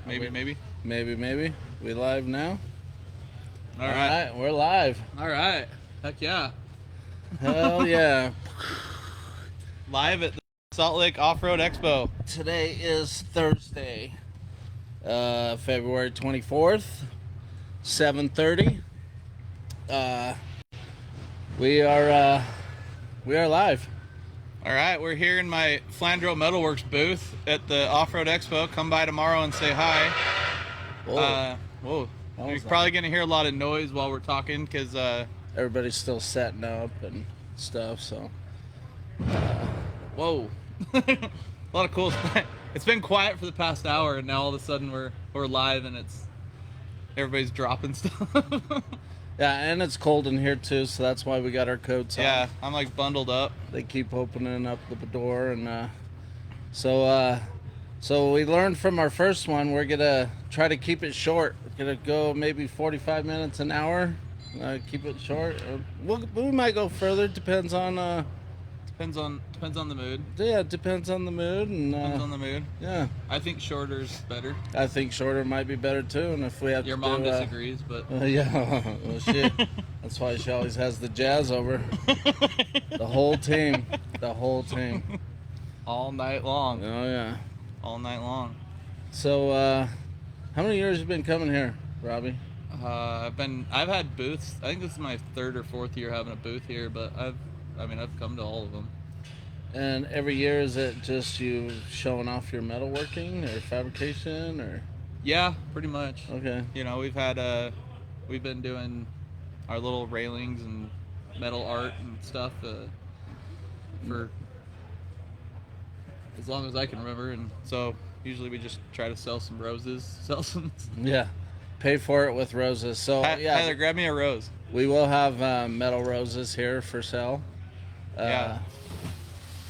Maybe. Maybe. We live now? All right. We're live. All right. Heck yeah. Hell yeah. Live at the Salt Lake Off-Road Expo. Today is Thursday, February 24th, 7:30. We are live. All right, we're here in my Flandreau Metalworks booth at the Off-Road Expo. Come by tomorrow and say hi. Whoa. You're probably going to hear a lot of noise while we're talking because... everybody's still setting up and stuff, so... Whoa. A lot of cool stuff. It's been quiet for the past hour, and now all of a sudden we're live and everybody's dropping stuff. Yeah, and it's cold in here too, so that's why we got our coats on. Yeah, I'm like bundled up. They keep opening up the door, and so we learned from our first one. We're gonna try to keep it short. We're gonna go maybe 45 minutes, an hour. Keep it short. We might go further. Depends on the mood. Yeah, it depends on the mood. Depends on the mood. Yeah. I think shorter's better. I think shorter might be better too. And if we have your mom disagrees, but yeah, well, shit. That's why she always has the jazz over. The whole team. All night long. Oh yeah. All night long. So, how many years have you been coming here, Robbie? I've had booths. I think this is my third or fourth year having a booth here, but I've come to all of them. And every year, is it just you showing off your metalworking or fabrication, or? Yeah, pretty much. Okay. You know, we've been doing our little railings and metal art and stuff for as long as I can remember, and so usually we just try to sell some roses, Yeah, pay for it with roses. So yeah, Tyler, grab me a rose. We will have metal roses here for sale. Yeah.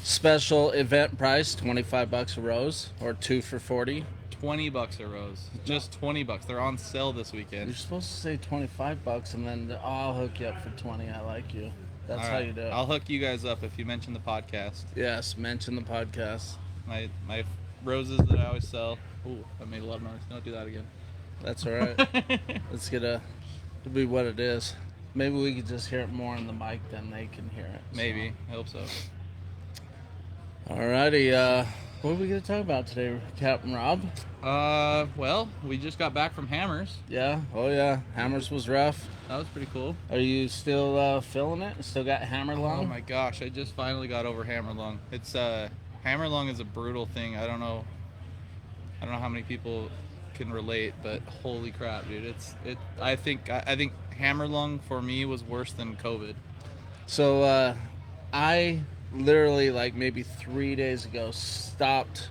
Special event price, $25 a rose, or 2 for $40. $20 a rose. Just $20. They're on sale this weekend. You're supposed to say $25, and then I'll hook you up for 20. I like you. That's how you do it. I'll hook you guys up if you mention the podcast. Yes, mention the podcast. My roses that I always sell. Ooh, I made a lot of noise. Don't do that again. That's all right. It'll be what it is. Maybe we could just hear it more on the mic than they can hear it. So. Maybe. I hope so. Alrighty, what are we going to talk about today, Captain Rob? Well, we just got back from Hammers. Yeah? Oh, yeah. Hammers was rough. That was pretty cool. Are you still feeling it? Still got hammer lung? Oh, my gosh. I just finally got over hammer lung. It's, hammer lung is a brutal thing. I don't know how many people can relate, but holy crap, dude. I think hammer lung for me was worse than COVID. So, I literally, like maybe 3 days ago, stopped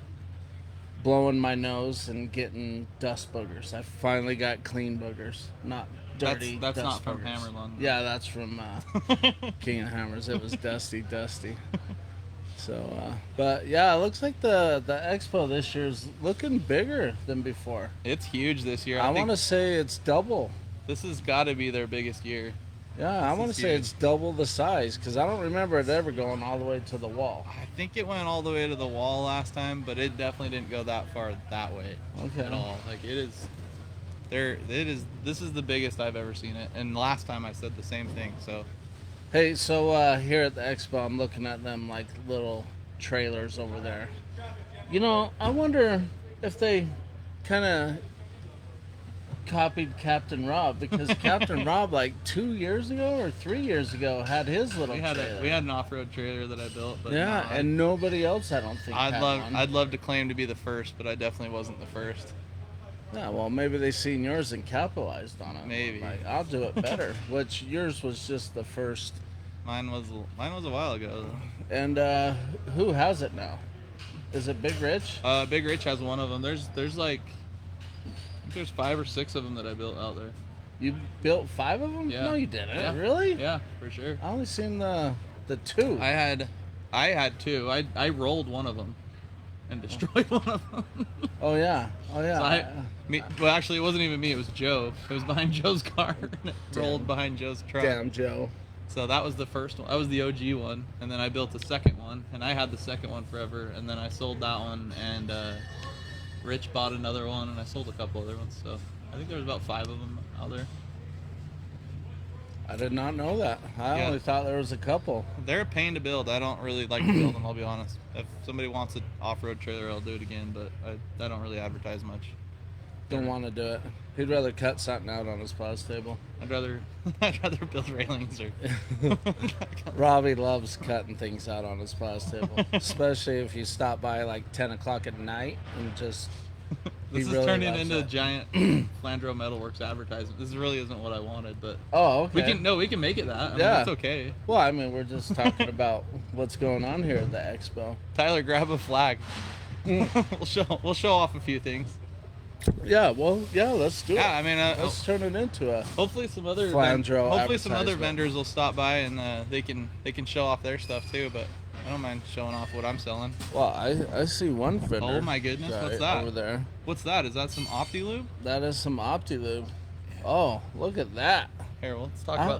blowing my nose and getting dust boogers. I finally got clean boogers, not dirty. That's dust not boogers. from hammer lung. Yeah, that's from King of Hammers. It was dusty. So, but yeah, it looks like the expo this year is looking bigger than before. It's huge this year. I want to say it's double. This has got to be their biggest year. Yeah, I want to say it's double the size, because I don't remember it ever going all the way to the wall. I think it went all the way to the wall last time, but it definitely didn't go that far that way at all. Like this is the biggest I've ever seen it, and last time I said the same thing. So, hey, so here at the expo, I'm looking at them like little trailers over there. You know, I wonder if they kind of copied Captain Rob, because Captain Rob like 2 years ago or 3 years ago had his little trailer. We had an off-road trailer that I built, but yeah, and nobody else, I don't think. I'd love to claim to be the first, but I definitely wasn't the first. Yeah, well, maybe they seen yours and capitalized on it. Maybe. Like, I'll do it better. Which yours was just the first. Mine was a while ago. And who has it now? Is it Big Rich? Big Rich has one of them. There's like, I think there's 5 or 6 of them that I built out there. You built 5 of them? Yeah. No, you didn't. Yeah. Really? Yeah, for sure. I only seen the 2. I had 2. I rolled one of them and destroyed one of them. Oh yeah. So well, actually, it wasn't even me. It was Joe. It was behind Joe's car. It rolled behind Joe's truck. Damn, Joe. So that was the first one. That was the OG one, and then I built the second one, and I had the second one forever, and then I sold that one, and Rich bought another one, and I sold a couple other ones. So I think there was about 5 of them out there. I did not know that. I only thought there was a couple. They're a pain to build. I don't really like to build them, I'll be honest. If somebody wants an off-road trailer, I'll do it again, but I don't really advertise much. Don't want to do it. He'd rather cut something out on his pause table. I'd rather build railings or. Robbie loves cutting things out on his pause table, especially if you stop by like 10 o'clock at night and just. This is turning into a giant Flandreau Metalworks advertisement. This really isn't what I wanted, but okay. We can make it that. I mean, Yeah, it's okay. Well, I mean, we're just talking about what's going on here at the expo. Tyler, grab a flag. we'll show off a few things. Yeah, well, let's do it. Yeah, I mean, let's turn it into a. Hopefully some other vendors will stop by and they can show off their stuff too. But I don't mind showing off what I'm selling. Well, I see one vendor. Oh my goodness, what's that over there? What's that? Is that some OptiLube? That is some OptiLube. Oh, look at that. Here, well,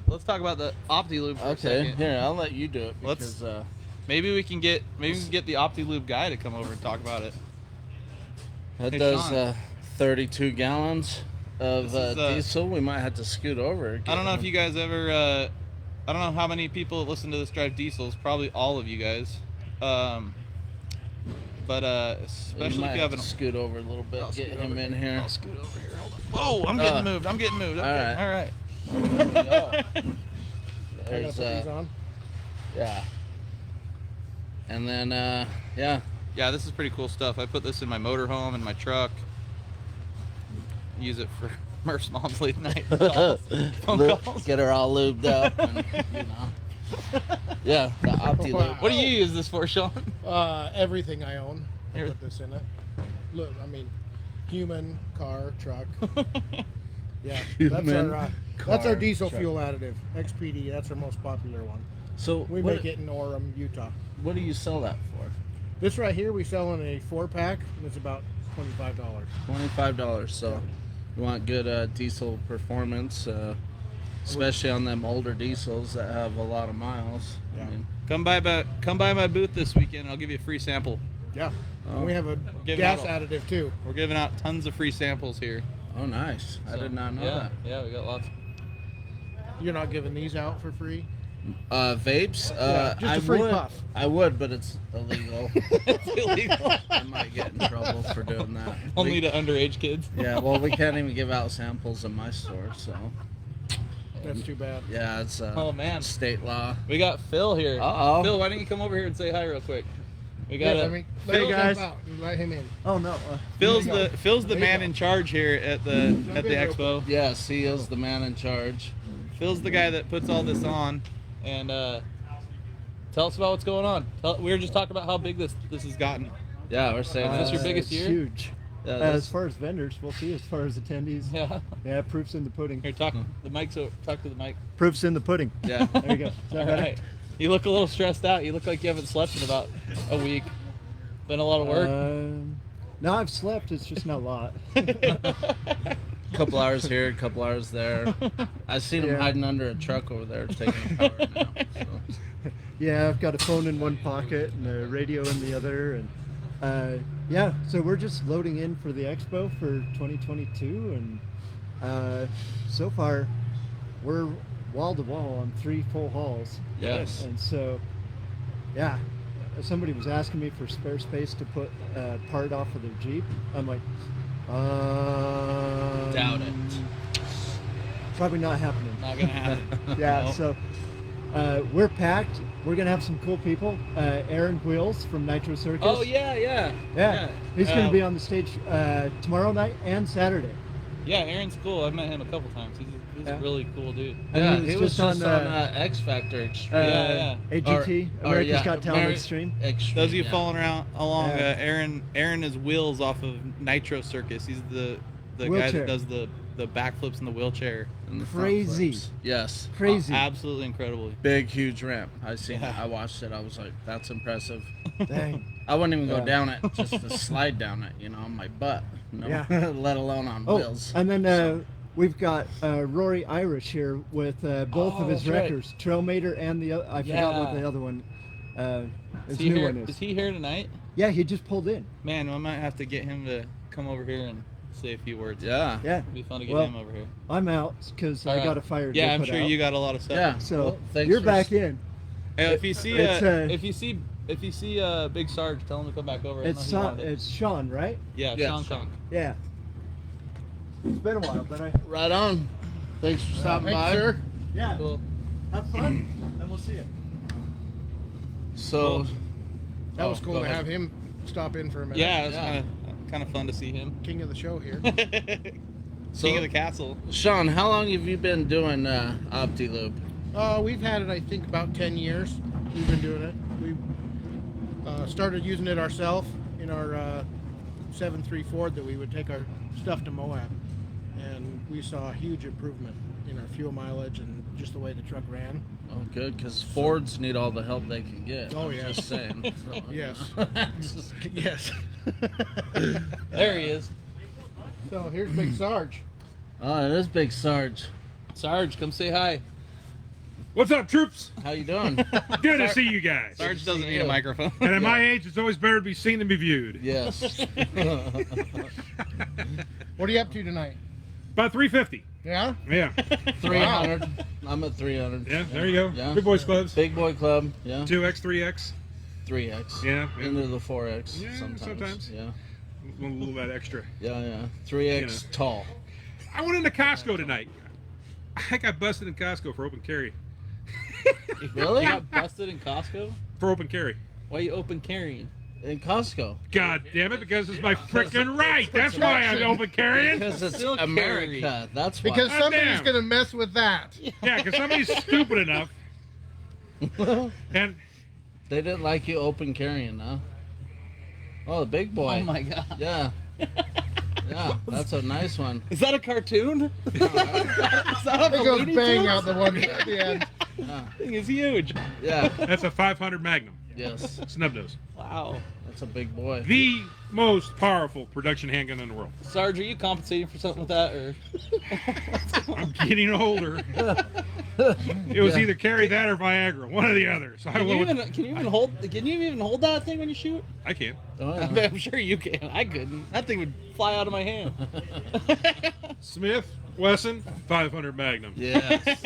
let's talk about the OptiLube for a second. Here, I'll let you do it because maybe we can get the OptiLube guy to come over and talk about it. That does 32 gallons of diesel. We might have to scoot over. I don't know if you guys ever. I don't know how many people that listen to this drive diesels. Probably all of you guys. But especially if you have scoot over a little bit. Get him in here. I'll scoot over here. Hold on. Whoa! I'm getting moved. Okay. All right. There we go. There's yeah. And then yeah. Yeah, this is pretty cool stuff. I put this in my motorhome and my truck. Use it for Murph's mom's late night phone calls. Get her all lubed up. And, you know. Yeah, the OptiLube. What do you use this for, Sean? Everything I own. I put this in it. Look, I mean, human, car, truck. Yeah, that's our diesel fuel additive. XPD. That's our most popular one. So we make it in Orem, Utah. What do you sell that for? This right here, we sell in a 4-pack, and it's about $25. $25. So. You want good diesel performance, especially on them older diesels that have a lot of miles. Yeah. I mean, come by my booth this weekend. I'll give you a free sample. Yeah. And we have a gas additive too. We're giving out tons of free samples here. Oh, nice. I did not know that. Yeah, we got lots. You're not giving these out for free? Vapes? Just a free puff. I would, but it's illegal. It's illegal. I might get in trouble for doing that. Only to underage kids. Yeah, well, we can't even give out samples in my store, so. That's too bad. Yeah, it's oh man, state law. We got Phill here. Uh-oh. Phill, why don't you come over here and say hi real quick? We got hey guys. Let him in. Oh no. Phil's the man in charge here at the expo. Yes, he is the man in charge. Phil's the guy that puts all this on, and tell us about what's going on. We were just talking about how big this has gotten. Yeah, we're saying is this your biggest year? Huge. As far as vendors, we'll see. As far as attendees, yeah, proof's in the pudding. Here, talk the mic. So talk to the mic. Proof's in the pudding. Yeah, there you go. Is that better? Right. You look a little stressed out. You look like you haven't slept in about a week. Been a lot of work. No, I've slept. It's just not a lot. Couple hours here, a couple hours there. I seen him hiding under a truck over there taking a power nap. So. Yeah, I've got a phone in one pocket and a radio in the other, and yeah, so we're just loading in for the expo for 2022, and so far we're wall to wall on 3 full halls. Yes. And so, yeah, somebody was asking me for spare space to put a part off of their Jeep. I'm like, doubt it. Probably not happening. Not gonna happen. Yeah, No. so we're packed. We're gonna have some cool people. Aaron Wheels from Nitro Circus. Oh yeah. He's gonna be on the stage tomorrow night and Saturday. Yeah, Aaron's cool. I've met him a couple times. He's a really cool dude. Yeah, he was just on X Factor Extreme. AGT, America's Got Talent Extreme. Those of you following along, Aaron is Wheels off of Nitro Circus. He's the guy that does the backflips in the wheelchair. And the Crazy. Yes. Crazy. Absolutely incredible. Big, huge ramp. I seen it. I watched it. I was like, that's impressive. Dang. I wouldn't even go down it, just to slide down it, on my butt. Let alone on wheels. And then we've got Rory Irish here with both of his records, Trailmater and the other. I forgot what the other one. His new one is. Is he here tonight? Yeah, he just pulled in. Man, I might have to get him to come over here and say a few words. Yeah. Yeah. It'd be fun to get Well, him over here. I'm out because I got a fire. Yeah, to I'm put sure out. you got a lot of stuff. Yeah. So Well, thanks you're for back in. Hey, if you see Big Sarge, tell him to come back over. I know he wanted it. It's Sean, right? Yeah, Yeah, Sean Sean. Conk. Yeah. It's been a while, but I. Right on. Thanks for stopping Thanks, by. sir. Yeah. Cool. Have fun, and we'll see you. So, That was Oh, cool go to ahead. have him stop in for a minute. Yeah, it's Yeah. kind of fun to see him. King of the show here. King of the castle. Sean, how long have you been doing OptiLube? We've had it, I think, about 10 years. We've been doing it. We started using it ourselves in our 7.3 Ford that we would take our stuff to Moab. And we saw a huge improvement in our fuel mileage and just the way the truck ran. Oh, good, because Fords need all the help they can get. Oh, I'm yes. Just saying. So, Yes. Just- Yes. There he is. So here's Big Sarge. Oh, it is Big Sarge. Sarge, come say hi. What's up, troops? How you doing? Good to see you guys. Sarge doesn't need you. a microphone. And at my age, it's always better to be seen than be viewed. Yes. What are you up to tonight? About 350. Yeah? Yeah. 300. I'm at 300. Yeah, there you go. Yeah. Big boys clubs. Big boy club. Yeah. 2X, 3X. 3X. Yeah. Into the 4X. Yeah, sometimes. Yeah. A little bit extra. Yeah. 3X tall. I went into Costco tonight. I got busted in Costco for open carry. Really? You got busted in Costco? For open carry. Why you open carrying? In Costco. God damn it, because it's my frickin' right. That's why I'm open carrying. Because it's Still America. carry. That's why. Because God somebody's damn. going to mess with that. Yeah, because somebody's stupid enough. And They didn't like you open carrying, huh? Oh, the big boy. Oh my god. Yeah. Yeah, that's a nice one. Is that a cartoon? Is that a It goes Looney bang Tunes? out the one at the end. Yeah. Thing is huge. Yeah. that's a 500 Magnum. Yes. Snub nose. Wow. That's a big boy. The most powerful production handgun in the world. Sarge, are you compensating for something with that, or? I'm getting older. It was Yeah. either carry that or Viagra, one or the other. So I Can you will. even hold that thing when you shoot? I can't. Oh, yeah. I'm sure you can. I couldn't. That thing would fly out of my hand. Smith, Wesson, 500 Magnum. Yes.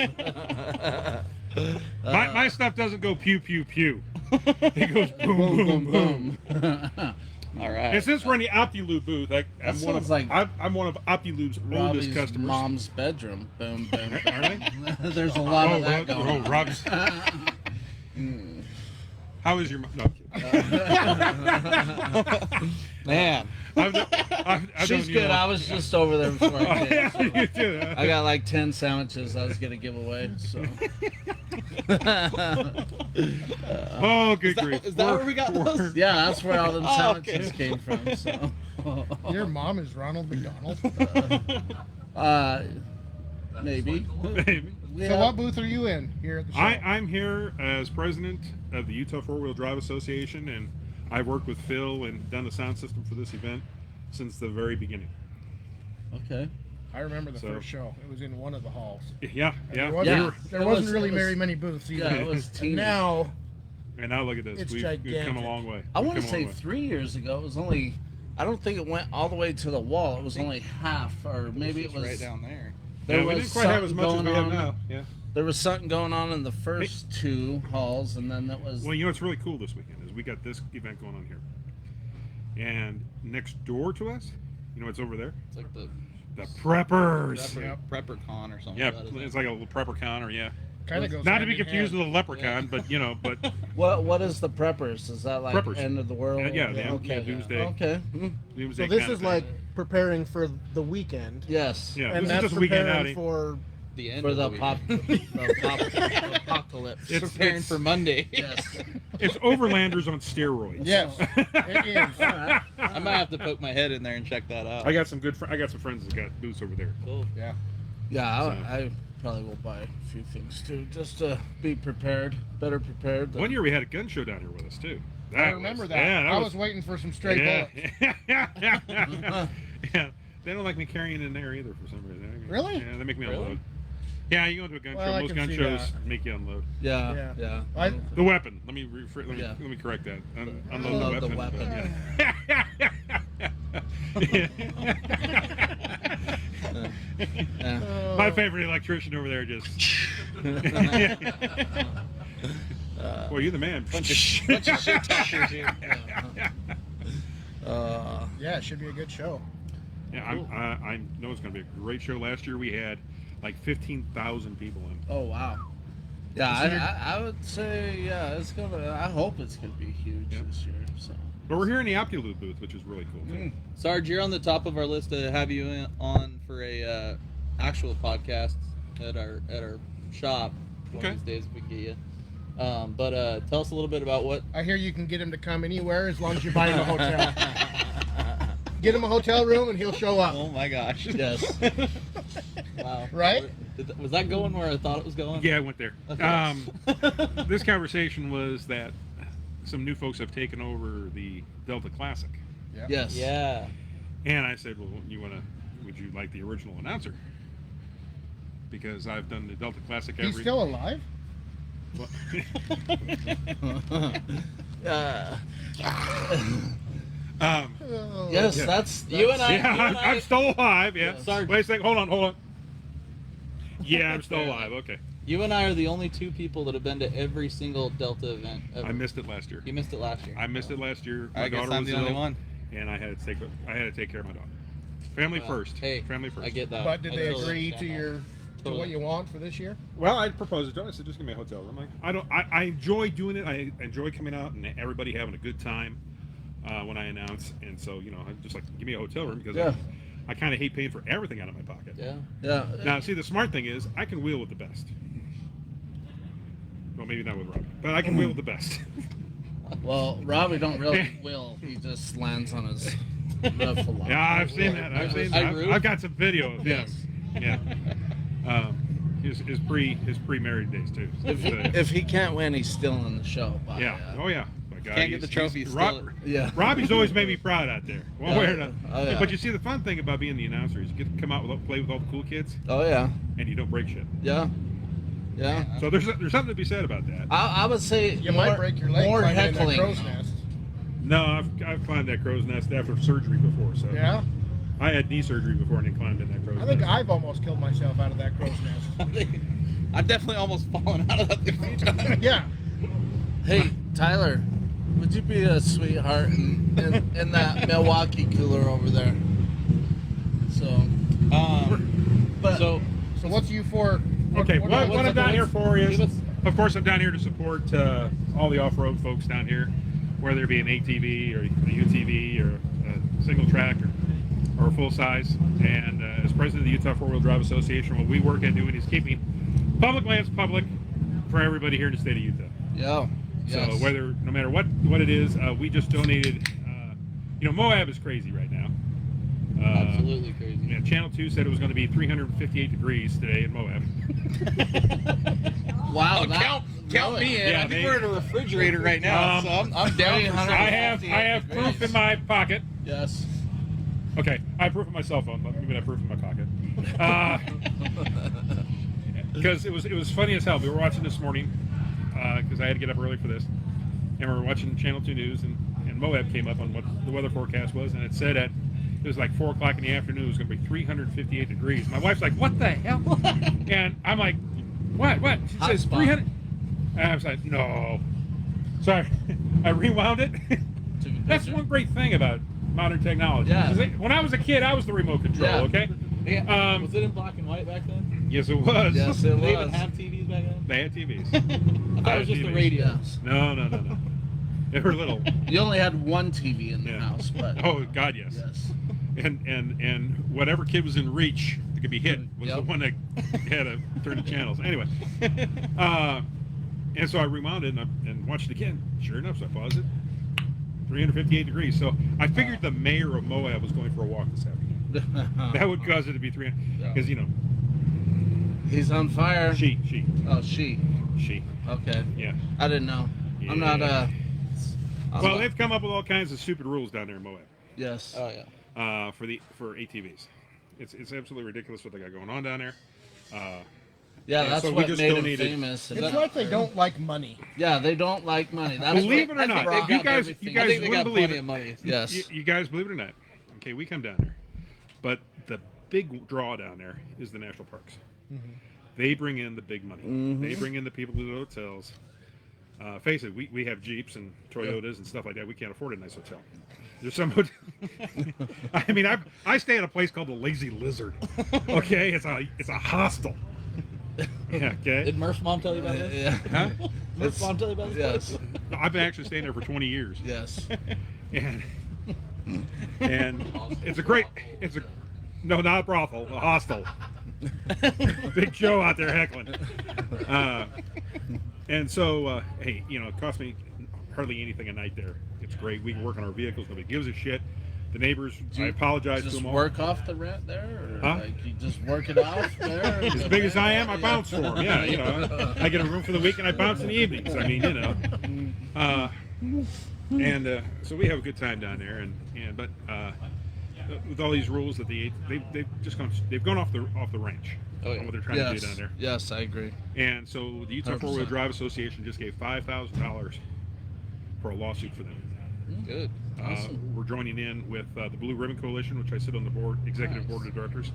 My stuff doesn't go pew pew pew. It goes boom boom boom. All right. And since we're in the OptiLube booth, I'm one sounds of like I'm one of OptiLube's oldest Robbie's customers. mom's bedroom. Boom, boom. Are they? There's a lot of that going on. Rob's. How is your mom? No, I'm kidding. Man. I've She's known you good. long. I was just over there before Oh, I came. yeah, so. you do. Huh? I got like 10 sandwiches I was going to give away. So. Oh, good grief. Is that where we got those? Yeah, that's where all them Oh, sandwiches okay. came from. So. Your mom is Ronald McDonald. Maybe. Maybe. So what booth are you in here at the show? I'm here as president of the Utah Four-Wheel Drive Association, and I've worked with Phill and done the sound system for this event since the very beginning. Okay. I remember the So- first show. It was in one of the halls. Yeah, And yeah. There wasn't, Yeah. there It wasn't was- really it was- very many booths either. Yeah, it was And teeny. now, And now look at this. It's We've come a gigantic. long way. I want to We've come a say long way. 3 years ago, it was only, I don't think it went all the way to the wall. It was only half, or maybe it It's was. right down there. There Yeah, we was didn't quite have as something much as we going have on. now. Yeah. There was something going on in the first two halls, and then that was. Well, you know what's really cool this weekend is we got this event going on here, and next door to us, you know what's over there? It's like the The preppers. prepper con or something. Yeah, like that, isn't it's it? like a little prepper con, or yeah. kind of goes Not to hand be in confused hand. with a leprechaun, Yeah. but you know, but What is the preppers? Is that like Preppers. end of the world? Yeah, the end- okay. yeah, doomsday. Okay. doomsday So this kind of is thing. like preparing for the weekend. Yes. Yeah, And this that's is just a weekend preparing outing. for The end For of the week. apocalypse. It's- Preparing for Monday. Yes. It's overlanders on steroids. yes, it is. I might have to poke my head in there and check that out. I got some I got some friends that got booths over there. Cool. Yeah. Yeah, So- I probably will buy a few things too, just to be prepared, better prepared. Than... One year we had a gun show down here with us too. I remember that. Yeah, I was waiting for some stray yeah. bullets. Yeah. They don't like me carrying in there either for some reason. Really? Yeah, they make me Really? unload. Yeah, you go to a gun Well, show. I Most can gun see shows that. make you unload. Yeah, Yeah. yeah. The weapon. Let me Yeah. let me correct that. Unload Unload the the weapon. weapon. Yeah. My favorite electrician over there just. Well, you're the man. Bunch of shit talkers here. Yeah, it should be a good show. Yeah, I know it's going to be a great show. Last year we had like 15,000 people in. Oh wow. Yeah, I would say it's gonna. I hope it's gonna be huge this year. So. But we're here in the Optiloop booth, which is really cool. Sarge, you're on the top of our list to have you on for a actual podcast at our shop. One of these days if we can get you. But tell us a little bit about what. I hear you can get him to come anywhere as long as you buy him a hotel. Get him a hotel room and he'll show up. Oh my gosh! Yes. Wow. Right? Was that going where I thought it was going? Yeah, I went there. Okay. This conversation was that some new folks have taken over the Delta Classic, Yeah. Yes. Yeah. and I said, "Well, would you like the original announcer?" Because I've done the Delta Classic every. He's still alive? Yes, Yeah. that's you and I. Yeah, you and I'm still alive. Yeah. Sarge. Wait a second. Hold on. Yeah, I'm still alive. Okay. You and I are the only two people that have been to every single Delta event ever. I missed it last year. You missed it last year. I missed it last year. I guess I'm the only one. And I had to take care of my dog. Family Well, first. Hey, Family first. I get that. But did I they totally agree to understand to what you want for this year? Well, I proposed it to him. I said, just give me a hotel room. I enjoy doing it. I enjoy coming out and everybody having a good time when I announce. And so, I'm just like, give me a hotel room because I kind of hate paying for everything out of my pocket. that. Yeah. Now, see, the smart thing is I can wheel with the best. Well, maybe not with Robbie, but I can wheel with the best. Well, Robbie don't really will. He just lands on his roof a lot. Yeah, I've seen that. I've got some video of him. Yes. Yeah. His pre-married days too. If he can't win, he's still in the show. But, Yeah. Oh yeah. My God, Can't get the trophy. Yeah. Robbie's always made me proud out there. One way or another. Oh, yeah. But you see, the fun thing about being the announcer is you get to come out play with all the cool kids, Oh yeah. and you don't break shit. Yeah. Yeah. So there's something to be said about that. I would say You might break your leg more climbing in that heckling. crow's nest. No, I've climbed that crow's nest after surgery before. So Yeah? I had knee surgery before and then climbed in that crow's I think nest. I've almost killed myself out of that crow's nest. I've definitely almost fallen out of that thing a few times. Yeah. Hey, Tyler, would you be a sweetheart in that Milwaukee cooler over there? So, but So So what's you for? Okay, what I'm down here for is, Give us- of course, I'm down here to support all the off-road folks down here, whether it be an ATV or a UTV or a single track or a full size. And as president of the Utah Four-Wheel Drive Association, what we work at doing is keeping public lands public for everybody here in the state of Utah. yeah. So Yes. no matter what it is, we just donated. Moab is crazy right now. absolutely crazy. Yeah, Channel 2 said it was going to be 358 degrees today in Moab. Wow. Oh, count me in. Yeah, I think we're in a refrigerator right now, so I'm down for Very I have proof in my pocket. Yes. Okay, I have proof in my cell phone, but maybe not proof in my pocket. Because it was funny as hell. We were watching this morning because I had to get up early for this, and we were watching Channel 2 News, and Moab came up on what the weather forecast was, and it said it was like 4 o'clock in the afternoon. It was going to be 358 degrees. My wife's like, "What the hell?" And I'm like, "What? She Hot says spot. 300." And I was like, "No." So I rewound it. That's one great thing about modern technology. Yeah. When I was a kid, I was the remote control. Yeah. Okay. Yeah. Was it in black and white back then? Yes, it was. Yes, Did it they even was. have TVs back then? They had TVs. I thought it was just the TVs. radio. Yes. No. They were little. You only had one TV in the Yeah. house, but Oh God, yes. yes. And whatever kid was in reach that could be hit was the Yep. one that had to turn the channels. Anyway, and so I rewound it and watched it again. Sure enough, so I paused it. 358 degrees. So I figured the mayor of Moab was going for a walk this afternoon. That would cause it to be 300 because He's on fire. she. Oh, she. Okay. Yeah. I didn't know. I'm Yeah. not. Well, they've come up with all kinds of stupid rules down there in Moab. Yes. Oh yeah. For ATVs. It's absolutely ridiculous what they got going on down there. Yeah, Yeah, that's so we what just made him donated- famous. It's like they don't like money. Yeah, they don't like money. That's Believe what- it or that's not, what you got guys everything. I think they wouldn't got believe plenty it. of money. Yes. You guys believe it or not, okay, we come down there, but the big draw down there is the national parks. They bring in the big money. They bring in the people to the hotels. Face it, we have Jeeps and Toyotas and stuff like that. We can't afford a nice hotel. There's some. I mean, I stay at a place called the Lazy Lizard. Okay, it's a hostel. Yeah, okay. Did Murph's mom tell you about this? Yeah. Huh? Murph's mom tell you about this? Yes. I've been actually staying there for 20 years. Yes. and it's a no, not a brothel, a hostel. Big Joe out there heckling. And so, hey, it cost me hardly anything a night there. It's great. We can work on our vehicles. Nobody gives a shit. The neighbors, I apologize to just them all. work off the rent there? Or Huh? like you just work it off there? As big as I am, I bounce for them. Yeah, I get a room for the week and I bounce in the evenings. I mean, and so we have a good time down there. But with all these rules that they've gone off the ranch. Oh, yeah. On what they're trying to do down there. Yes, I agree. And so the Utah 4 Wheel Drive Association just gave $5,000 for a lawsuit for them. Good. Awesome. We're joining in with the Blue Ribbon Coalition, which I sit on the executive board of directors,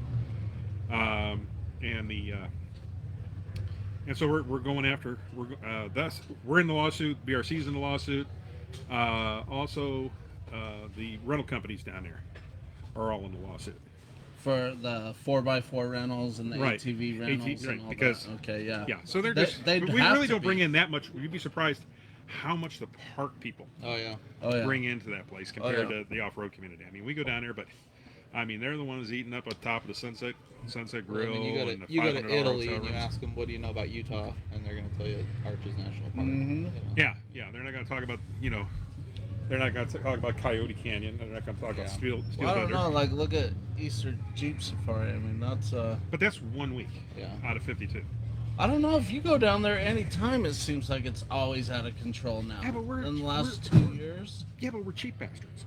and so we're going after we're in the lawsuit. BRC's in the lawsuit. Also, the rental companies down there are all in the lawsuit For the 4x4 rentals and the Right. ATV rentals right, and all because- that. Okay, yeah. Yeah, so they're They- just. they'd We have really to don't bring be. in that much. You'd be surprised how much the park people Oh yeah. Oh, yeah. bring into that place compared yeah. to the off-road community. I mean, we go down there, but I mean, they're the ones eating up at the top of the Sunset Grill. I mean, you and the go to $500 Italy hotel and you rooms. ask them, what do you know about Utah? And they're going to tell you Arches National Park. Mhm. Yeah, they're not going to talk about they're not going to talk about Coyote Canyon. They're not going to talk about Steel Well, I don't Thunder. know. Like, look at Easter Jeep Safari. I mean, that's But that's 1 week Yeah. out of 52. I don't know if you go down there any time. It seems like it's always out of control now. Yeah, but in the last 2 years. Yeah, but we're cheap bastards.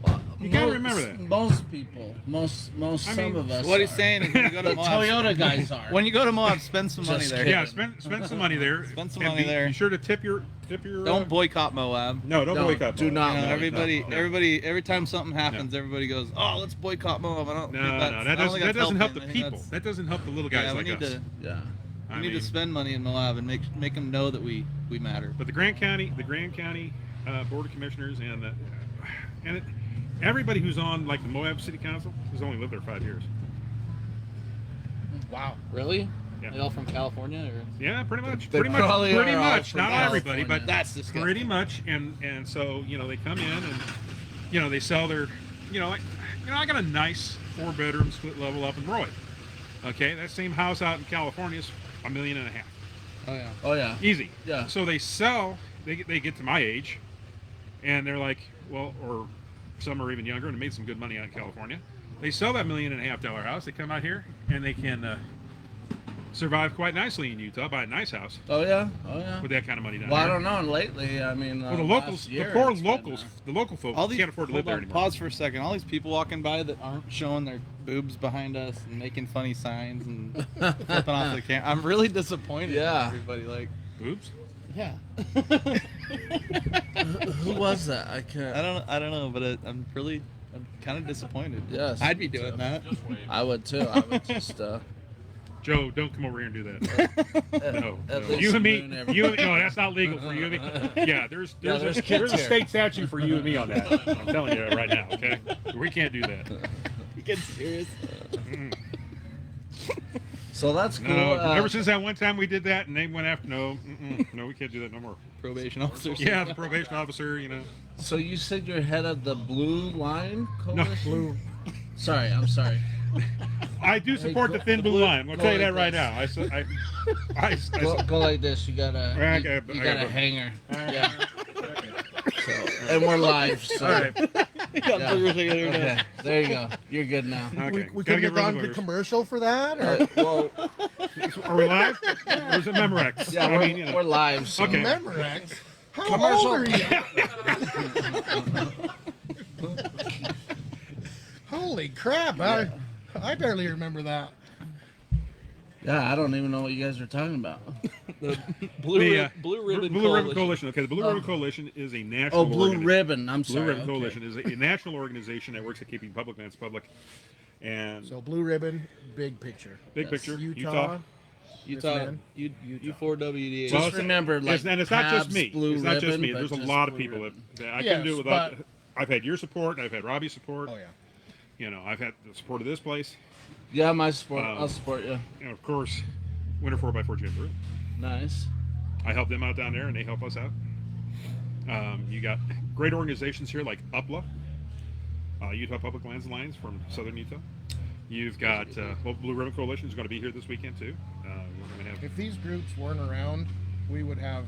Well, You gotta remember that. Most people, some of us. What he's are. saying is when you go to the Moab, Toyota guys are. when you go to Moab, spend some money Just there. kidding. Yeah, spend some money there. Spend some And money there. Be sure to tip your. Don't boycot Moab. No, don't No, boycott. do not. You know, No, everybody, every time something happens, everybody goes, "Oh, let's boycott Moab." I don't think No, that's, that doesn't help the helping. I think people. that's- That doesn't help the little guys Yeah, we like need us. to Yeah. I we need mean, to spend money in Moab and make them know that we matter. But the Grand County Board of Commissioners everybody who's on like the Moab City Council has only lived there 5 years. Wow, really? Yeah. They all from California, or Yeah, pretty much. They Pretty much. probably Pretty are all much. from Not everybody, California. but that's disgusting. pretty much. And so they come in and they sell their I got a nice 4-bedroom split level up in Roy. Okay, that same house out in California is $1.5 million. Oh yeah. Oh yeah. Easy. Yeah. So they sell. They get to my age, and they're like, well, or some are even younger and made some good money out in California. They sell that $1.5 million house. They come out here and they can survive quite nicely in Utah, buy a nice house Oh yeah. Oh yeah. with that kind of money down Well, I there. don't know. And lately, I mean, Well, the last locals, the year poor it's been, locals, the local folks All these, can't afford to live hold there on, anymore. Pause for a second. All these people walking by that aren't showing their boobs behind us and making funny signs and flipping off the camera. I'm really disappointed. Yeah. In everybody, like, Boobs? yeah. Who was that? I can't. I don't know, but I'm kind of disappointed. Yes, I'd be me doing too. that. I would too. I would just. Joe, don't come over here and do that. No, At no. least You and me, moon every- no, that's not legal for you and me. Yeah, there's there's a kids here. state statute for you and me on that. I'm telling you right now, okay? We can't do that. You get serious? So that's cool. No, ever since that one time we did that and they went after, no, we can't do that no more. Probation officer. Yeah, the probation officer, So you said you're head of the Blue Line No, Coalition? Sorry, I'm sorry. I do support the thin blue line. I'm gonna tell you that right now. Go like this. You got a I you got got a both. hanger. Yeah. So, and we're live. So. All right. Yeah. Okay, there you go. You're good now. Okay. We Gotta could have get rid of gone the to boogers. commercial for that, or Well, Are we live? Or is it Memorex? yeah, we're live. So. Okay. Memorex. How Commercial. old are you? Holy crap! I barely remember that. Yeah, I don't even know what you guys are talking about. The Blue Ribbon Coalition. Okay, the Blue Ribbon Coalition is a national. Blue Ribbon. I'm Blue sorry. Ribbon Coalition is a national organization that works at keeping public lands public. And So Blue Ribbon, big picture. big picture, Utah. Utah. U4WDH. Just remember, like, and it's not just Pabst me. Blue It's not just Ribbon, me. but There's a just lot of Blue people Ribbon. that I Yes, couldn't do it without. but- I've had your support. I've had Robbie's support. Oh yeah. You know, I've had the support of this place. Yeah, my support. I'll support you. And of course, Winter 4x4 Jamboree. Nice. I help them out down there, and they help us out. You got great organizations here like UPLA, Utah Public Lands Alliance from Southern Utah. You've got Blue Ribbon Coalition is going to be here this weekend too. We're going to have. If these groups weren't around, we would have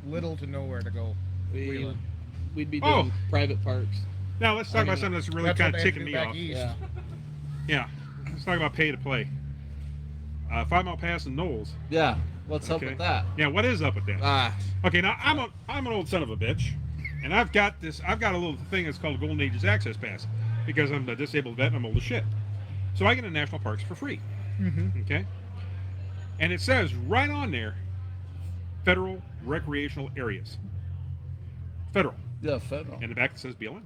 little to nowhere to go. We'd be doing private parks. Now let's talk about something that's really That's kind what of they had to ticking do me back off. east. Yeah. Yeah, let's talk about pay to play. 5 Mile Pass and Knowles. Yeah. What's up Okay. with that? Yeah, what is up with that? Okay, now I'm an old son of a bitch, and I've got a little thing that's called Golden Ages Access Pass because I'm a disabled vet and I'm old as shit. So I get into national parks for free. Mm-hmm. Okay, and it says right on there, federal recreational areas. Federal. Yeah, federal. In the back it says BLM,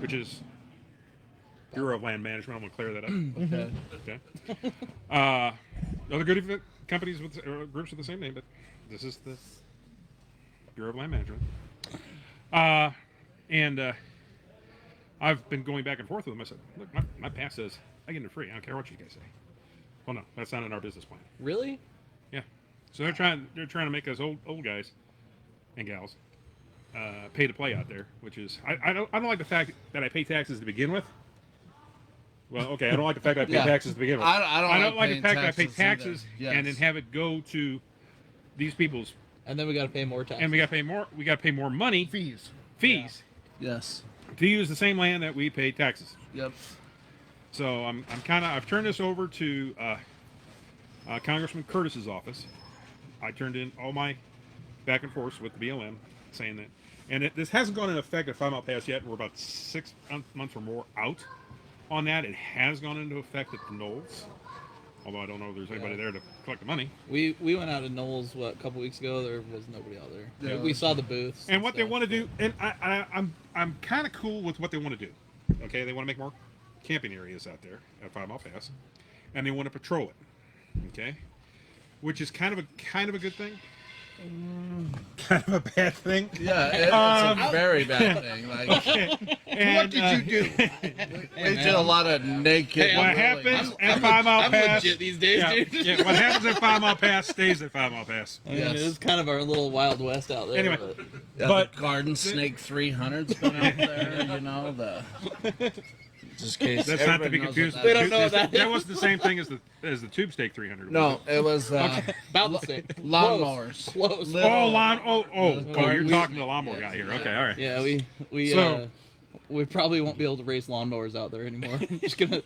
which is Bureau of Land Management. I'm gonna clear that up. Okay. Okay. Other good companies with groups with the same name, but this is the Bureau of Land Management. And I've been going back and forth with them. I said, look, my pass says I get it free. I don't care what you guys say. Well, no, that's not in our business plan. Really? Yeah. So they're trying to make us old guys and gals pay to play out there, which is I don't like the fact that I pay taxes to begin with. Well, okay, I don't like the fact that I pay taxes to begin with. I don't like the paying fact that I pay taxes taxes either. and then Yes. have it go to these people's, And then we got to pay more taxes. and we got to pay more. We got to pay more money Fees. Yes. to use the same land that we pay taxes. Yep. So I've turned this over to Congressman Curtis's office. I turned in all my back and forth with the BLM saying that, and this hasn't gone into effect at 5 Mile Pass yet. We're about 6 months or more out on that. It has gone into effect at the Knolls, although I don't know if there's anybody there to collect the money. We went out to Knowles a couple weeks ago. There was nobody out there. Yeah. We saw the booths. And what they stuff. want to do, and I'm kind of cool with what they want to do. Okay, they want to make more camping areas out there at 5 Mile Pass, and they want to patrol it. Okay, which is kind of a good thing. Kind of a bad thing. Yeah, it's a very bad thing. Like, Okay. And, What did you do? we did a lot of naked. What happens at 5 Mile I'm Pass? legit these days, Yeah, dude. yeah, what happens at 5 Mile Pass stays at 5 Mile Pass. I mean, Yes. it's kind of our little Wild West out there. Anyway. but- Yeah, But- the Garden Snake 300's been out there. You know just in case. That's not to everybody be knows confused. what They that don't know what that That is. wasn't the same thing as the Tube Steak 300. is. No, it was about the same. lawnmowers. Close. Little- You're talking to the lawnmower guy here. Okay, all right. Yeah, we So- we probably won't be able to race lawnmowers out there anymore.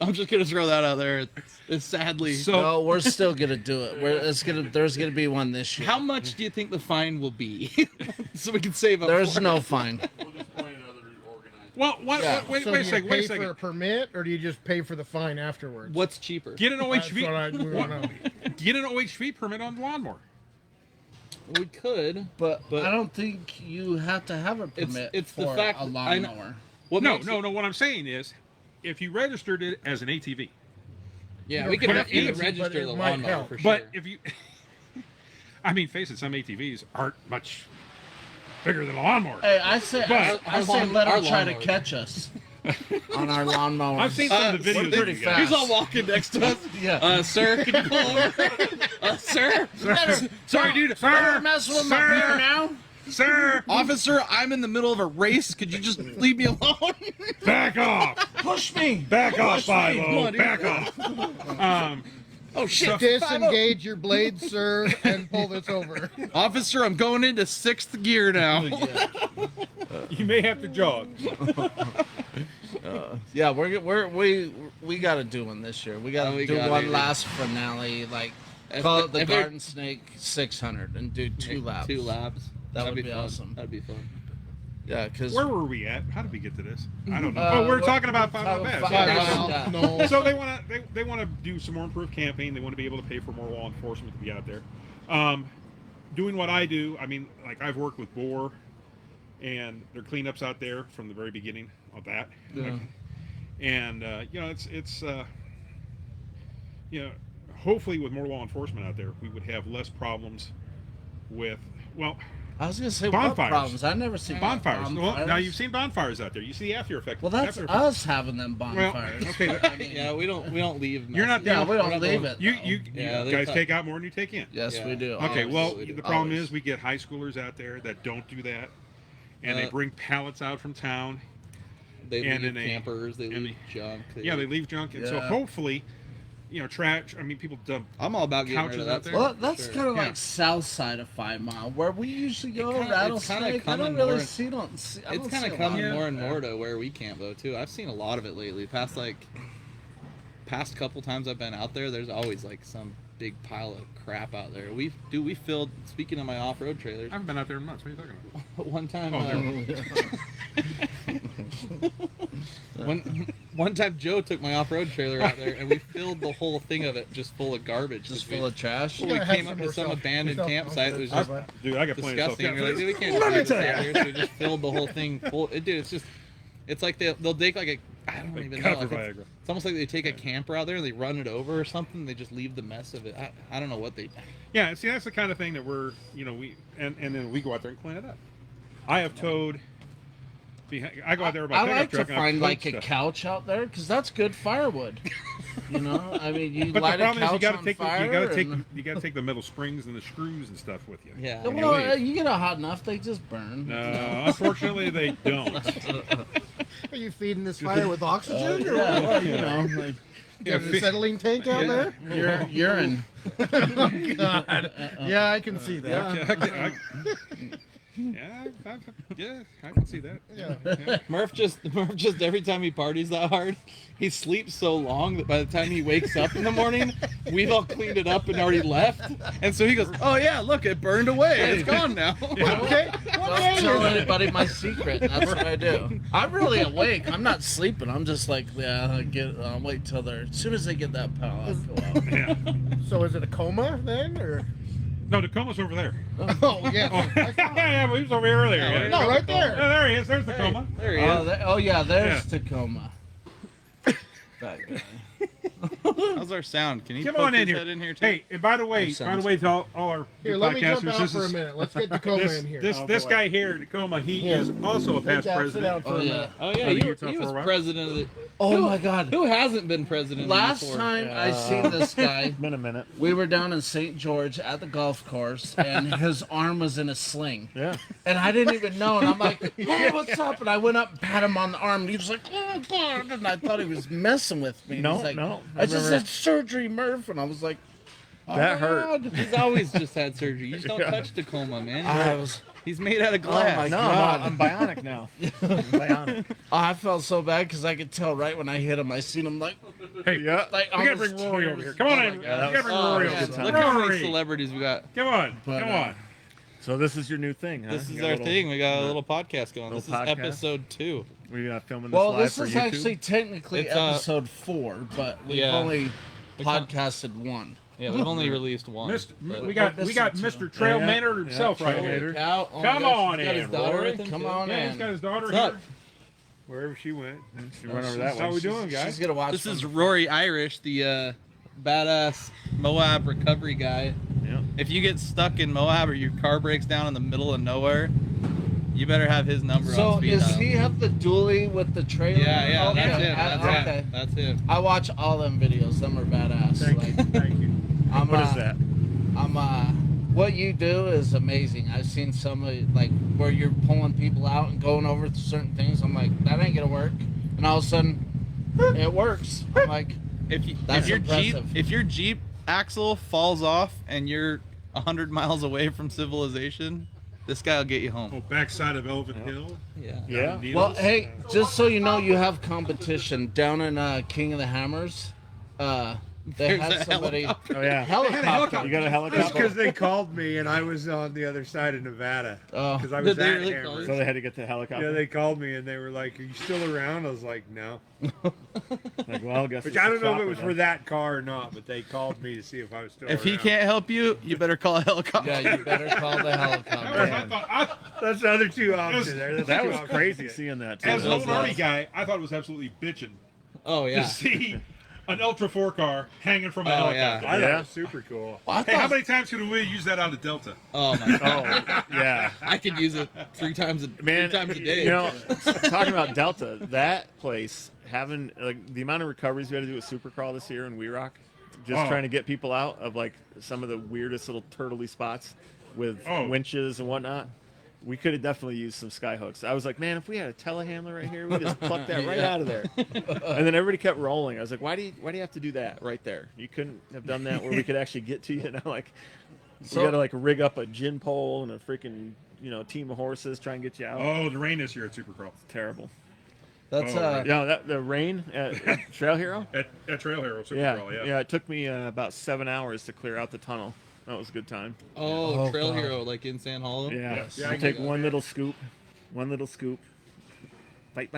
I'm just gonna throw that out there. It's sadly. So No, we're still gonna do it. There's gonna be one this year. How much do you think the fine will be, so we can save up? There's for it? no fine. well, Yeah. wait So a do you second. pay Wait a for a second. permit, or do you just pay for the fine afterwards? What's cheaper? Get an That's OHV. what we want to know. Get an OHV permit on the lawnmower. We could, But But- I don't think you have to have a permit it's the for fact a that I know- lawnmower. What No. makes What I'm saying is, if you registered it as an ATV, Yeah, You we don't could have to, but register it the might lawnmower help. for sure. but if you, I mean, face it, some ATVs aren't much bigger than a lawnmower. Hey, I say let our him try to lawnmowers. catch us on our lawnmower. I've seen some of the we're videos. pretty of you guys. fast. He's all walking next to us. Yeah. Sir, can you pull over? Sir, sorry, dude. Sir, Mess with my sir, beer now. sir, Officer, I'm in the middle of a race. Could you just leave me alone? back off, Push me. back off, Come on, Philo, dude. back off. Oh shit! Disengage your blade, sir, and pull this over. Officer, I'm going into 6th gear now. You may have to jog. Yeah, we got to do one this year. We got to we do gotta, one dude. last finale, like If call the- it the if they're- Garden Snake 600 and do 2 laps. 2 laps. That That'd would be fun. awesome. That'd be fun. Yeah, because Where were we at? How did we get to this? I don't know. We're talking about 5 Mile Pass. 5 Yeah. Mile. No. So they want to do some more improved camping. They want to be able to pay for more law enforcement to be out there. Doing what I do, I mean, like I've worked with Boar and their cleanups out there from the very beginning of that. Yeah. And you know, it's you know, hopefully with more law enforcement out there, we would have less problems with, well, I was gonna say bonfires. what problems? I never seen bonfires. Well, now you've seen bonfires out there. You see the after effect. Well, that's after us having them bonfires. Well, okay. I mean, Yeah, we don't leave. You're not. Yeah, we don't not leave going- it. You Yeah, they guys cut- take out more than you take in. Yes, Yeah. we do. Okay, always. well, we do. the problem Always. is we get high schoolers out there that don't do that, and they Uh, bring pallets out from town. They and leave then campers. They and leave junk. Yeah, they leave junk, and so Yeah. hopefully, you know, trash. I mean, people dump. I'm all about getting rid couches of that. out there. stuff, Well, that's sure. kind of Yeah. like south side of 5 Mile, where we usually go. kinda- it's Rattlesnake. kinda I coming don't really more- see. Don't see. I It's don't kind see of a lot. coming Yeah. more and more to where we camp though too. I've seen a lot of it lately. Past couple times I've been out there, there's always like some big pile of crap out there. We filled. Speaking of my off-road trailers, I haven't been out there in months. What are you talking about? one time. Oh, One time Joe took my off-road trailer out there and we filled the whole thing of it just full of garbage. Just We- full of trash. we gotta have came up some with some more abandoned self- campsite that was self- just Dude, I got plenty of disgusting. You're like, dude, we can't Let do me this tell out ya. here. So we just filled the whole thing full. Dude, it's like they'll take like a, I don't Like even cut know. for Like Viagra. it's almost like they take a camper out there and they run it over or something. They just leave the mess of it. I don't know what they. Yeah, see, that's the kind of thing that we're, you know, and then we go out there and clean it up. I have towed. I go out there with my I pickup like to truck and I find tow like a stuff. couch out there because that's good firewood. You know, I mean, you But the light a problem is couch you got to on take fire. you got to take the metal springs and the screws and stuff with you. Yeah. When you Well, leave. you get it hot enough, they just burn. No, unfortunately they don't. Are you feeding this fire with oxygen? or Yeah, what? well, you know, like Yeah, Got an acetylene tank out there? urine. Oh, God. Yeah, I can see that. Yeah, I can see that. Yeah. Murph just every time he parties that hard, he sleeps so long that by the time he wakes up in the morning, we've all cleaned it up and already left. And so he goes, "Oh yeah, look, it burned away. It's gone now." Okay. What day Don't is tell it? anybody my secret. That's what I do. I'm really awake. I'm not sleeping. I'm just like, yeah, I'll wait till they're. As soon as they get that pal, I'll go out. Yeah. So is it a coma then, or? No, Tacoma's over there. Oh yeah. Yeah, but he was over here earlier. Yeah, Yeah. No, right there. Oh, there he is. There's Tacoma. There he is. Oh yeah, there's Tacoma. That guy. How's our sound? Can he Come poke on in his here. head in here too? Hey, and by the way, sounds to all our Here, podcasters, let me jump out this for a is minute. Let's get Tacoma in here. this guy here, Tacoma, he Here. is also a past Sit president. down for Oh a yeah. minute. Oh yeah, Of the he Utah was for a while? president of the. Oh my God. Who hasn't been president? Last before? time I seen this guy, Been a minute. we were down in St. George at the golf course, and his arm was in a sling. Yeah. And I didn't even know. And I'm like, hey, what's up? And I went up and pat him on the arm. And he was like, oh, God. And I thought he was messing with me. And No, he's like, no. I just remember had surgery, Murph. And I was like, oh, That my hurt. God. He's always just had surgery. You just don't touch Tacoma, man. I was. He's made out of Oh glass. my No, God. I'm bionic now. I'm bionic. Oh, I felt so bad because I could tell right when I hit him. I seen him like, Hey, Yeah. like we gotta almost bring Rory tears. over here. Come on Oh, in. my You God. gotta bring Oh, Rory man. over. Look how many Rory, celebrities we got. come on, But, come on. So this is your new thing, huh? This You is got a our little- thing. We got a little podcast going. little This is podcast? episode 2. We're filming this Well, live this for is YouTube? actually technically It's, episode 4, but we've yeah. only We can't- podcasted 1. Yeah, we've only released one. Mr. but- we got this is- Mr. Trail Yeah, Maynard himself yeah, right Trail here. Maynard. Cow. Oh my Come gosh, on he's got his in, daughter Rory. with him, Come too. on Yeah, in. he's got his daughter What's up? here. Wherever she went. She went over She's- that way. How we doing, She's guys? gonna watch. This is from- Rory Irish, the badass Moab recovery guy. Yeah. If you get stuck in Moab or your car breaks down in the middle of nowhere, you better have his number So on speed is dial. he have the dually with the trailer? Yeah, yeah, Okay, that's him. That's okay. him. That's him. I watch all them videos. Them are badass. Thank you. Like, Thank you. I'm, What is that? What you do is amazing. I've seen some of like where you're pulling people out and going over certain things. I'm like, that ain't gonna work, and all of a sudden, it works. I'm like, That's impressive. If your Jeep axle falls off and you're 100 miles away from civilization, this guy will get you home. Oh, backside of Elvin Hill. Yeah. Yeah. Needles. well, hey, just so you know, you have competition down in King of the Hammers. They There's had a somebody. helicopter. Oh yeah. Helicopter. You got a That's helicopter? because they called me and I was on the other side of Nevada. Oh. Because I was Did they at really Hammer. call you? So they had to get the helicopter. Yeah, they called me and they were like, "Are you still around?" I was like, "No." Like, well, I guess. Which it's I a don't know if chopper it was then. for that car or not, but they called me to see if I was still If around. he can't help you, you better call a helicopter. Yeah, you better call the helicopter. That's the other two options there. That's That the was two options. crazy seeing that too. As an That old was Army nice. guy, I thought it was absolutely bitching Oh yeah. to see an Ultra 4 car hanging from a Oh, helicopter. yeah. I thought Yeah. it was super cool. I Hey, how thought, many times could we use that on the Delta? Oh my god. Oh yeah. I could use it three times a day. You know, talking about Delta, that place having like the amount of recoveries we had to do with Supercrawl this year in We Rock, just Oh. trying to get people out of like some of the weirdest little turtley spots with Oh. winches and whatnot. We could have definitely used some sky hooks. I was like, man, if we had a telehandler right here, we just pluck that right out of there. And then everybody kept rolling. I was like, why do you have to do that right there? You couldn't have done that where we could actually get to you. And I'm like, we got to like rig up a gin pole and a freaking team of horses try and get you out. Oh, the rain this year at Supercrawl. Terrible. that's Oh, Yeah, the rain at Trail Hero. At Trail Hero Yeah, Supercrawl, yeah. It took me about 7 hours to clear out the tunnel. That was a good time. Oh, Oh, Trail God. Hero, like in San Hollow. Yeah, Yes. you Yeah, I take get one little scoop, bite.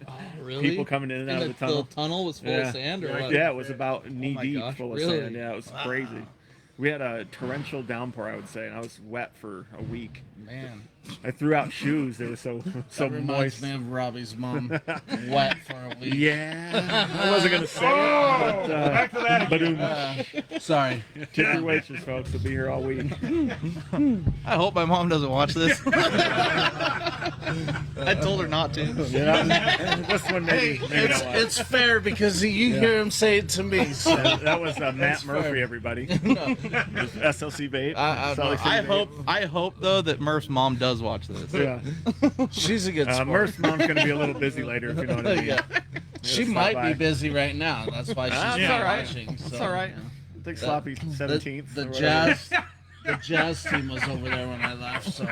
Oh, really? People coming in and out of the tunnel. The tunnel was full Yeah. of sand, or what? Yeah, it was about knee my deep gosh, full of really? sand. Yeah, it was crazy. We had a torrential downpour, I would say, and I was wet for a week. Man. I threw out shoes; they were so that reminds moist. me of Robbie's mom. Wet for a week. Yeah, I wasn't gonna say Oh, it. back to that again. Sorry. Tip your waitress, folks. They'll be here all week. I hope my mom doesn't watch this. I told her not to. Yeah, this one maybe. Hey, maybe not watch. it's fair because you hear him say it to me. So. That was Matt That's Murphy, fair. everybody. SLC Vape. Salt Lake City Vape. I hope though that Murph's mom does watch this. Yeah. She's a good sport. Murph's mom's going to be a little busy later, if you know what I mean. Yeah. She stop might by. be busy right now. That's why she's That's not all right. watching. That's so, all right. I think Sloppy 17th. The or whatever. jazz team was over there when I left. So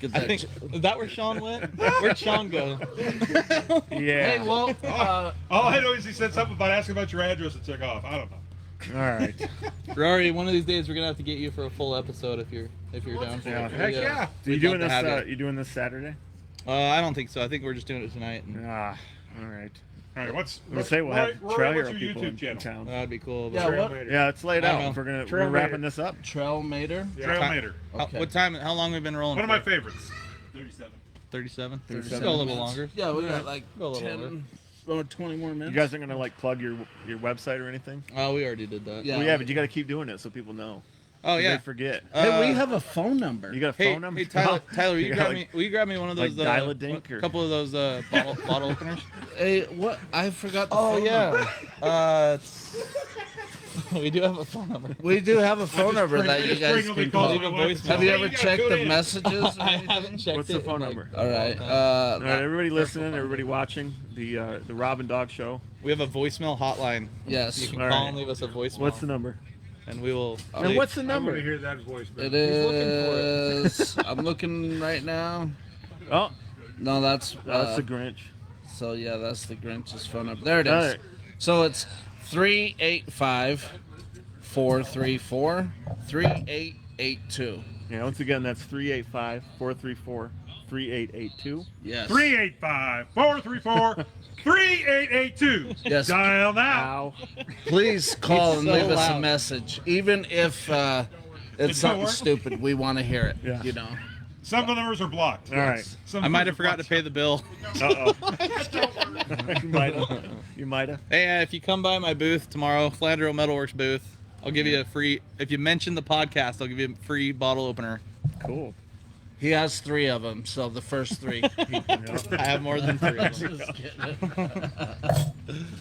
get I that. think is that where Sean went? Where'd Sean go? Yeah. Hey, well, All I know is he said something about asking about your address and took off. I don't know. All right. Rory, one of these days we're gonna have to get you for a full episode if you're down for Yeah. it. Heck yeah. So you We'd doing love to this? have You doing this Saturday? I don't think so. I think we're just doing it tonight. And, Ah, all right. All right, what's I'm gonna say we'll have Rory, Trail what's Hero your people YouTube in channel? town. that'd be cool. yeah, But what? Yeah, it's laid I out. don't know. If we're Trail wrapping Mater. this up. Trail Mater. Trail Mater. Okay. What time? How long have we been rolling? One of my for? favorites. 37. 37. 37 Go a little minutes. longer. Yeah, we got like Go a little 10 or 20 more You minutes. guys aren't gonna like plug your website or anything? Oh, we already did that. Yeah. Well, yeah, but you got to keep doing it so people know. Oh They yeah. forget. Hey, we have a phone number. You got a Hey, phone number? hey Tyler, will you You grab got, me? Will you grab me one of those? like Dial-a-Dink or- couple of those bottle openers. Hey, what? I forgot the Oh phone number. yeah. We do have a phone number. We do have a phone number that you guys will be can calling call. my Leave a wife. voicemail. Have you Hey, ever gotta checked tune the in. messages? or I anything? haven't checked What's it. the phone in, number? All right. All right, everybody listening, everybody watching the Rob and Dog Show. We have a voicemail hotline. Yes. You can All call right. and leave us a voicemail. What's the number? And we will. And what's the I want to number? hear that voice. It looking is. I'm looking right now. Oh, No, that's that's the Grinch. So yeah, that's the Grinch's phone number. There it All is. right. So it's 385-434-3882. Yeah, once again, that's 385-434-3882. Yes. 385-434-3882. Yes. Dial now. Ow. Please call It's and so leave us a loud. message, even if it's something work? stupid. We want to hear it. Yeah. You know. Some of the numbers are blocked. All right. Some I might numbers have are forgot to pay the bill. Uh-oh. You might have. You might have. Hey, if you come by my booth tomorrow, Flandreau Metalworks booth, I'll give you a free. If you mention the podcast, I'll give you a free bottle opener. Cool. He has 3 of them, so the first 3. I have more than 3 of them. Just kidding.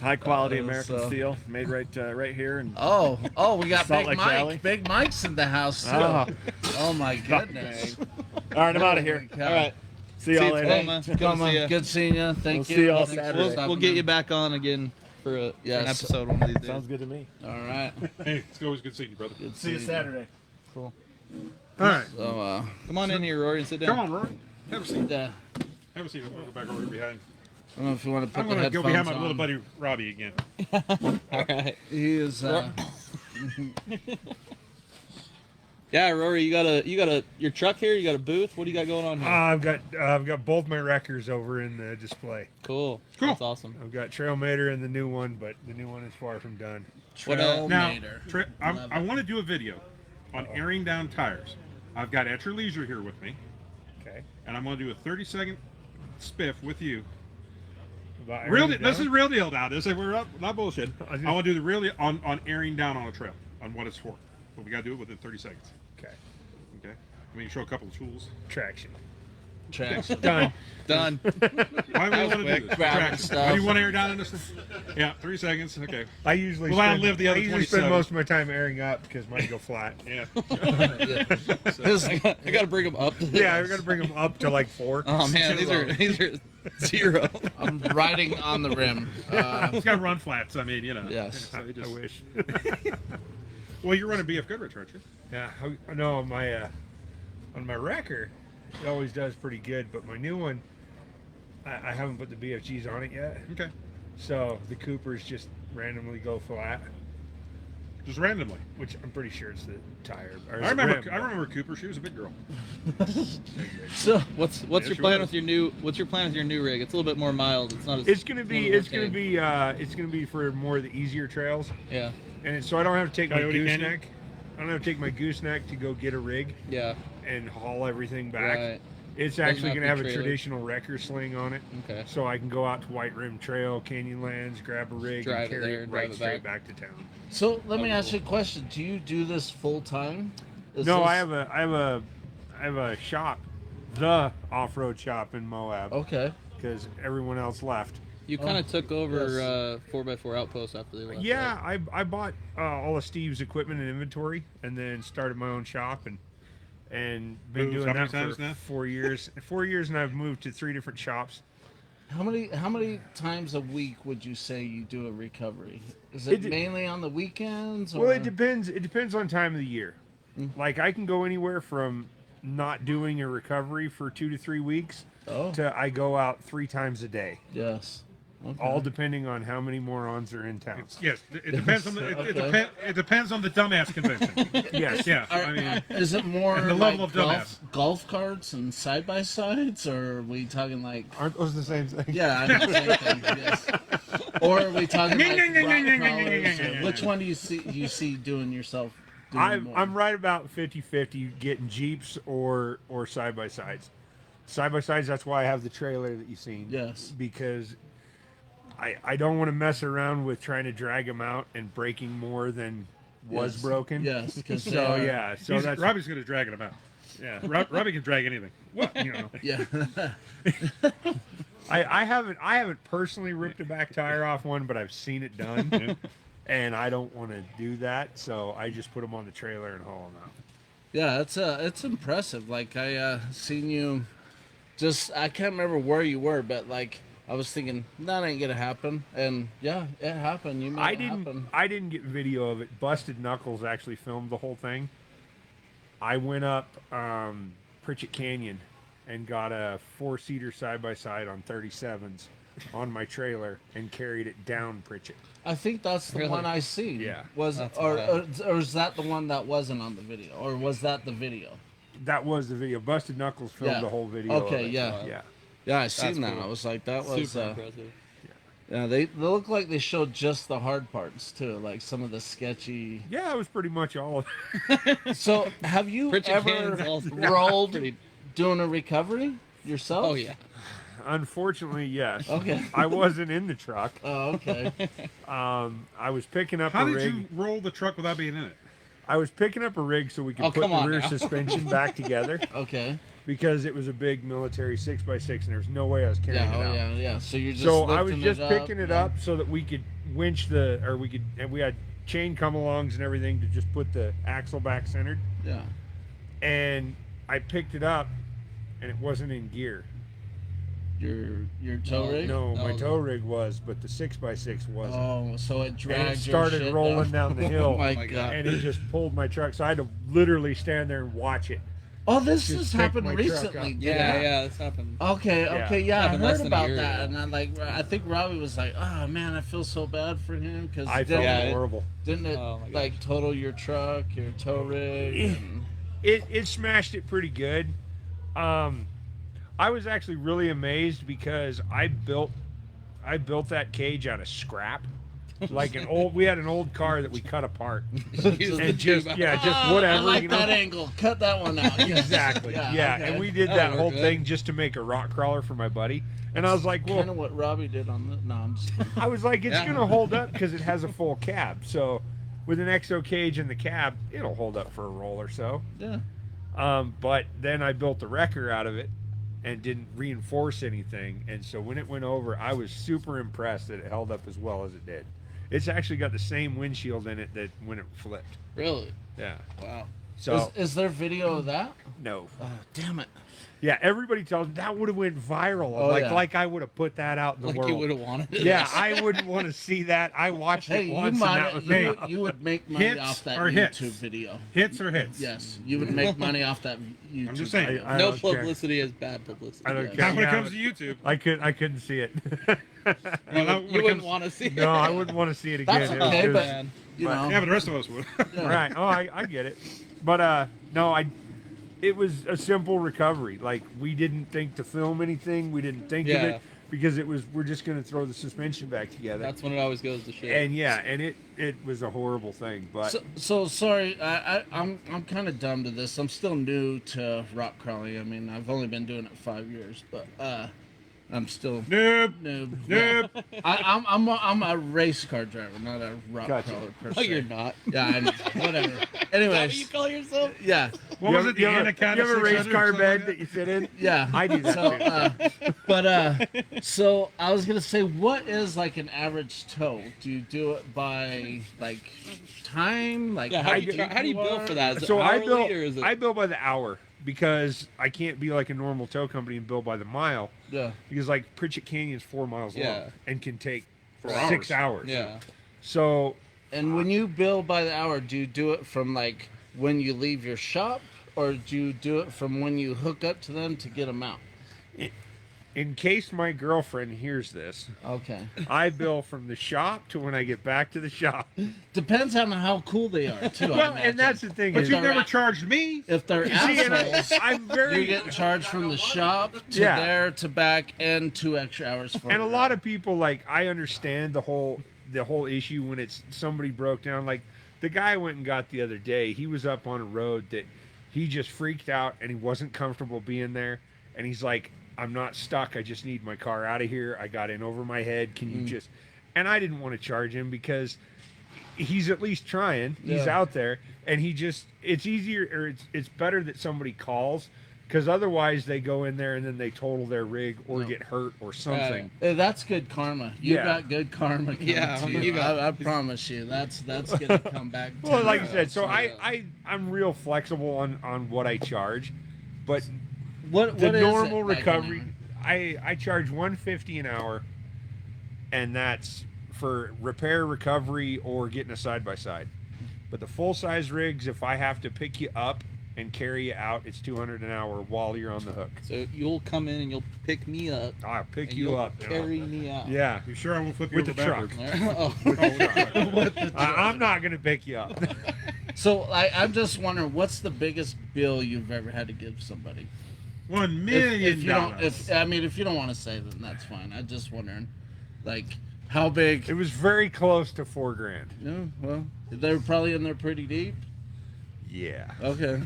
High quality American So- steel, made right here. And Oh, we got Salt Big Lake Mike. Valley. Big Mike's in the house too. Ah. Oh my goodness. all right, I'm out of here. Okay. All right. See y'all See you, later. Tacoma. Good to Come see on, ya. good seeing you. Thank We'll you. see y'all Thanks for Saturday. stopping We'll get in. you back on again for an Yes. episode one of these days. Sounds good to me. All right. Hey, it's always good seeing you, brother. Good See you seeing Saturday. All right. So, Come on in here, Rory, and sit down. Come on, Rory. Have a seat. yeah. Have a seat. I'll go back over here behind. I don't know if you want to put I'm the gonna go headphones behind my on. little buddy Robbie again. All right. He is. Yeah, Rory, you got your truck here. You got a booth. What do you got going on here? I've got both my wreckers over in the display. Cool. Cool. That's awesome. I've got Trailmater and the new one, but the new one is far from done. Now, Trailmater. I want to do a video on airing down tires. I've got At Your Leisure here with me, Okay. and I'm going to do a 30-second spiff with you. About Real, airing this down? is real deal now. This is we're not bullshit. I just- I want to do the real deal on airing down on a trail, on what it's for. But we got to do it within 30 seconds. Okay. Okay. I mean, show a couple of tools. Traction. Traction. Done. Done. Why do we want to do this? Grabbing Traction. stuff. Why do you want to air down in this thing? Yeah, 3 seconds. Okay. I usually Well, I spend, live the other I usually 27. spend most of my time airing up because mine go flat. Yeah. I got to bring them up. Yeah, I got to bring them up to like 4. Oh man, these are 0. I'm riding on the rim. It's got run flats. I mean, you know. Yes. So you I just- wish. Well, you're running BF Goodrich, aren't you? Yeah, no, on my wrecker, it always does pretty good, but my new one, I haven't put the BFGs on it yet, Okay. so the Coopers just randomly go flat, Just randomly. which I'm pretty sure it's the tire. Or I the rim, remember Cooper. She was a big girl. So What's Yeah, your sure plan is. with your new rig? It's a little bit more mild. It's not as. It's gonna be it's gonna it's gonna be for more of the easier trails, Yeah. and so I don't have to take my Coyote Canyon? gooseneck. I don't have to take my gooseneck to go get a rig Yeah. and haul everything back. Right. It's Doesn't actually have going to to have be a trailer. traditional wrecker sling on it. Okay. So I can go out to White Rim Trail, Canyonlands, grab a rig, Drive it and carry there it and right drive it straight back to town. So let me ask you a question. Do you do this full time? No, I have a shop, the off-road shop in Moab, Okay. because everyone else left. You kind of took over 4x4 Outpost after they left. Yeah, right? I bought all of Steve's equipment and inventory, and then started my own shop and been Moved doing how many that times for now? 4 years. 4 years, and I've moved to 3 different shops. How many times a week would you say you do a recovery? Is it It- mainly on the weekends? Well, or- it depends. It depends on time of the year. Like I can go anywhere from not doing a recovery for 2 to 3 weeks Oh, to I go out 3 times a day. yes. Okay. All depending on how many morons are in town. Yes, it depends on the Okay. it depends on the dumbass convention. Yes. Yeah, I mean, Is it more And the like level of golf carts and side by sides, or are we talking like? Aren't those the same thing? Yeah, I know, same thing. Yes. Or are we talking like rock crawlers, or which one do you see doing yourself? Doing more? I'm right about 50-50 getting Jeeps or side by sides. Side by sides. That's why I have the trailer that you've seen. Yes. Because I don't want to mess around with trying to drag them out and breaking more than was Yes. broken. Yes, because So yeah. So that's Robbie's going to drag them out. Yeah, Robbie can drag anything. What you know? yeah. I haven't personally ripped a back tire off one, but I've seen it done, and I don't want to do that, so I just put them on the trailer and haul them out. Yeah, it's impressive. Like I seen you, I can't remember where you were, but like I was thinking that ain't gonna happen, and yeah, it happened. You made it happen. I didn't get video of it. Busted Knuckles actually filmed the whole thing. I went up Pritchett Canyon and got a 4-seater side-by-side on 37s on my trailer and carried it down Pritchett. I think that's the Really? one I seen. Yeah. Was That's or wild. is that the one that wasn't on the video, or was that the video? That was the video. Busted Knuckles filmed Yeah. the whole video. Okay, of it. yeah. Yeah. Yeah, I seen That's that. cool. I was like, that was. Super impressive. Yeah, they look like they showed just the hard parts too, like some of the sketchy. Yeah, it was pretty much all of it. So, have you Pritchett ever Canyon's also rolled pretty- doing a recovery yourself? Oh yeah. Unfortunately, yes. Okay. I wasn't in the truck. Oh, okay. I was picking up How a did rig. you roll the truck without being in it? I was picking up a rig so we could Oh, put come the on rear now. suspension back together Okay. because it was a big military 6x6 and there was no way I was carrying Yeah. it Oh, out. yeah. Yeah. So you're just. So I was lifting just it picking it yeah. up so that we could winch and we had chain come-alongs and everything to just put the axle back centered. Yeah. And I picked it up and it wasn't in gear. Your tow rig. No, my Oh. tow rig was, but the 6x6 wasn't. Oh, so it dragged and it your started shit rolling down the hill. Oh my my god. And it just pulled my truck. So I had to literally stand there and watch it Oh, this Just has picked happened my truck recently. up. Yeah, it's happened. Okay, yeah, I Happened less heard than a about year that, ago. and I think Robbie was like, "Oh man, I feel so bad for him because I felt Yeah, horrible. didn't it Oh my gosh. like total your truck, your tow rig?" And, It smashed it pretty good. I was actually really amazed because I built that cage out of scrap. Like we had an old car that we cut apart. Use the And just tube. just I whatever, like you know. that angle. Cut that one out. Yes. Exactly. Yeah, okay. and we did That that would whole work good. thing just to make a rock crawler for my buddy. And I was like, kind of well, what Robbie did on the. No, I'm just kidding. I was like, it's Yeah. gonna hold up because it has a full cab. So with an XO cage in the cab, it'll hold up for a roll or so. Yeah. But then I built the wrecker out of it and didn't reinforce anything. And so when it went over, I was super impressed that it held up as well as it did. It's actually got the same windshield in it that when it flipped. Really? Yeah. Wow. So Is there video of that? no. Oh, damn it. Yeah, everybody tells me that would have went viral. Oh, yeah. Like I would have put that out in the Like world. you would have wanted it. Yeah, I wouldn't want to see that. I watched Hey, it you once and that was might enough. you would make money Hits off that or hits? YouTube video. Hits or hits? Yes, you would make money off that YouTube. I'm just saying. video. I No don't care. publicity is bad publicity. I don't Yes. care. Not when it Yeah, comes to YouTube. I couldn't see it. Well, You, when it wouldn't comes- want to see it. No, I wouldn't want to see it again. That's It was okay, just- but Man. you know. Yeah, but the rest of us would. yeah. right. Oh, I get it. But no, it was a simple recovery. Like we didn't think to film anything. We didn't think of Yeah. it because we're just going to throw the suspension back together. That's when it always goes to shit. And yeah, and it was a horrible thing. But So sorry, I'm kind of dumb to this. I'm still new to rock crawling. I mean, I've only been doing it 5 years, but I'm still Noob. noob. Noob. I'm a race car driver, not a rock Gotcha. crawler per No, se. you're not. Yeah, I know. Whatever. Is that what you Anyways, call yourself? yeah, What was it? The you have Anaconda a race 600 or car something bed like that you sit in? yeah. I do that too. So I was gonna say, what is like an average tow? Do you do it by like time? Like Yeah, how do you bill for that? Is it So I hourly, or is it? bill by the hour because I can't be like a normal tow company and bill by the mile Yeah. because like Pritchett Canyon is 4 miles Yeah. long and can take 4 6 hours. hours. Yeah. So And when you bill by the hour, do you do it from like when you leave your shop, or do you do it from when you hook up to them to get them out? in case my girlfriend hears this, Okay. I bill from the shop to when I get back to the shop. Depends on how cool they are, too. I Well, imagine. and that's the thing. But is, you've never charged me. If they're see, and assholes, I'm you're very getting charged from the shop to Yeah. there to back and 2 extra hours for and a the lot ride. of people like I understand the whole issue when it's somebody broke down. Like the guy I went and got the other day, he was up on a road that he just freaked out and he wasn't comfortable being there, and he's like, I'm not stuck, I just need my car out of here, I got in over my head, can you just, and I didn't want to charge him because he's at least trying, he's Yeah. out there, and it's easier, or it's better that somebody calls, because otherwise they go in there and then they total their rig or No. get hurt or something. Hey, that's good karma. You Yeah. got good karma coming Yeah, to you you. got- I promise you, that's gonna come back. Well, to like I you. said, so yeah. I'm real flexible on what I charge, but what the is normal it, like, recovery, an I charge $150 an hour, and that's for repair, recovery, or getting a side by side. But the full size rigs, if I have to pick you up and carry you out, it's $200 an hour while you're on the hour. So you'll come in and you'll pick me up. I'll pick and you you'll up. Carry me out. Yeah, You sure I won't flip you with over the truck. backwards? Oh. I'm not gonna pick you up. So I'm just wondering, what's the biggest bill you've ever had to give somebody? $1 If million. you don't, if you don't want to say, then that's fine. I'm just wondering, like, how big? It was very close to $4,000. No, well, they were probably in there pretty deep. Yeah. Okay.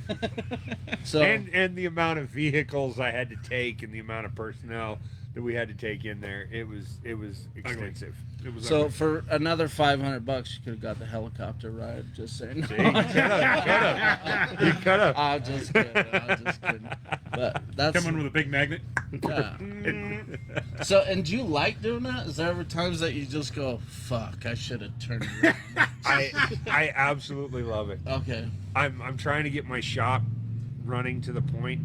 So And the amount of vehicles I had to take and the amount of personnel that we had to take in there, it was extensive. It was so ugly. for another $500, you could have got the helicopter ride. Just saying. See, you could have. I'm just kidding. But that's Come in with a big magnet. yeah. So, and do you like doing that? Is there ever times that you just go, "Fuck, I should have turned around"? I absolutely love it. Okay. I'm trying to get my shop running to the point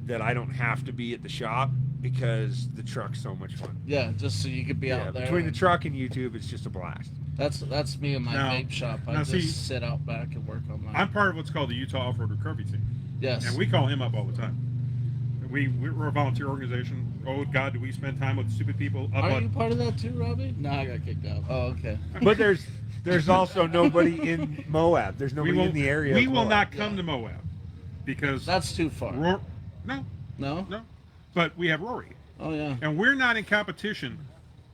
that I don't have to be at the shop because the truck's so much fun. Yeah, just so you could be Yeah, out there. between the truck and YouTube, it's just a blast. That's me and my Now- vape shop. I now just see, sit out back and work on mine. I'm part of what's called the Utah Off-Road Recovery Team. Yes. And we call him up all the time. We're a volunteer organization. Oh God, do we spend time with stupid people up Are on? you part of that too, Robbie? No, I got kicked out. Oh, okay. But there's also nobody in Moab. There's nobody in the area. We of will Moab. not come to Moab because That's too far. No, No? no. But we have Rory, Oh, yeah. and we're not in competition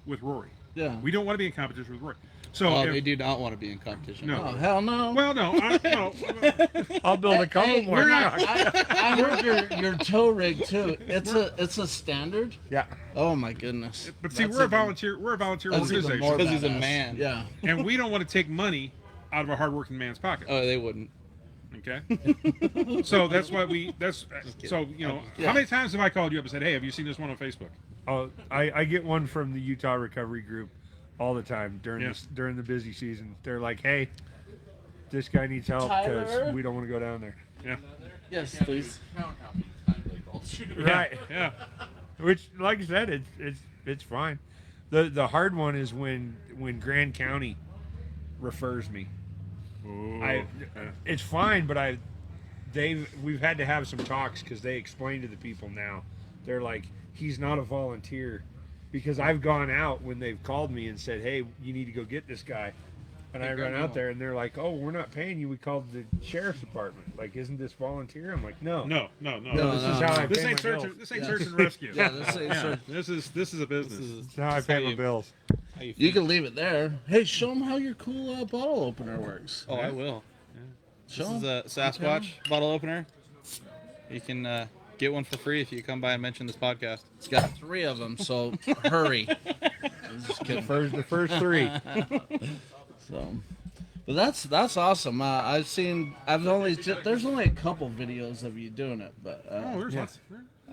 with Rory. Yeah. We don't want to be in competition with Rory. So Oh, if- they do not want to be in competition. No. Oh, hell no. well, no, no. I'll build a couple Hey, more. we're not, I heard your tow rig too. It's a standard. Yeah. Oh my goodness. But see, That's we're a even- volunteer. We're a volunteer that's even organization, more Because he's a badass. man. Yeah. and we don't want to take money out of a hardworking man's pocket. Oh, they wouldn't. Okay. So that's why so Yeah. how many times have I called you up and said, "Hey, have you seen this one on Facebook?" Oh, I get one from the Utah Recovery Group all the time during Yeah. during the busy season. They're like, "Hey, this guy needs help Tyler? because we don't want to go down there." Yeah. Yes, please. Right. Yeah. Which, like I said, it's fine. The hard one is when Grand County refers me. It's fine, but we've had to have some talks because they explain to the people now. They're like, he's not a volunteer, because I've gone out when they've called me and said, hey, you need to go get this guy, and I run out there and they're like, oh, we're not paying you. We called the sheriff's department. Like, isn't this volunteer? I'm like, no. No. This is how I This pay ain't my search. bills. This ain't search and rescue. Yeah, this ain't Yeah, search- this is a business. This is how I That's pay how my you- bills. How you You feel? can leave it there. Hey, show them how your cool bottle opener works. Oh, I will. Show This 'em. is a Sasquatch bottle opener. You can get one for free if you come by and mention this podcast. It's got 3 of them, so hurry. Just kidding. The first 3. So, but that's awesome. There's only a couple videos of you doing it, but There's Yes.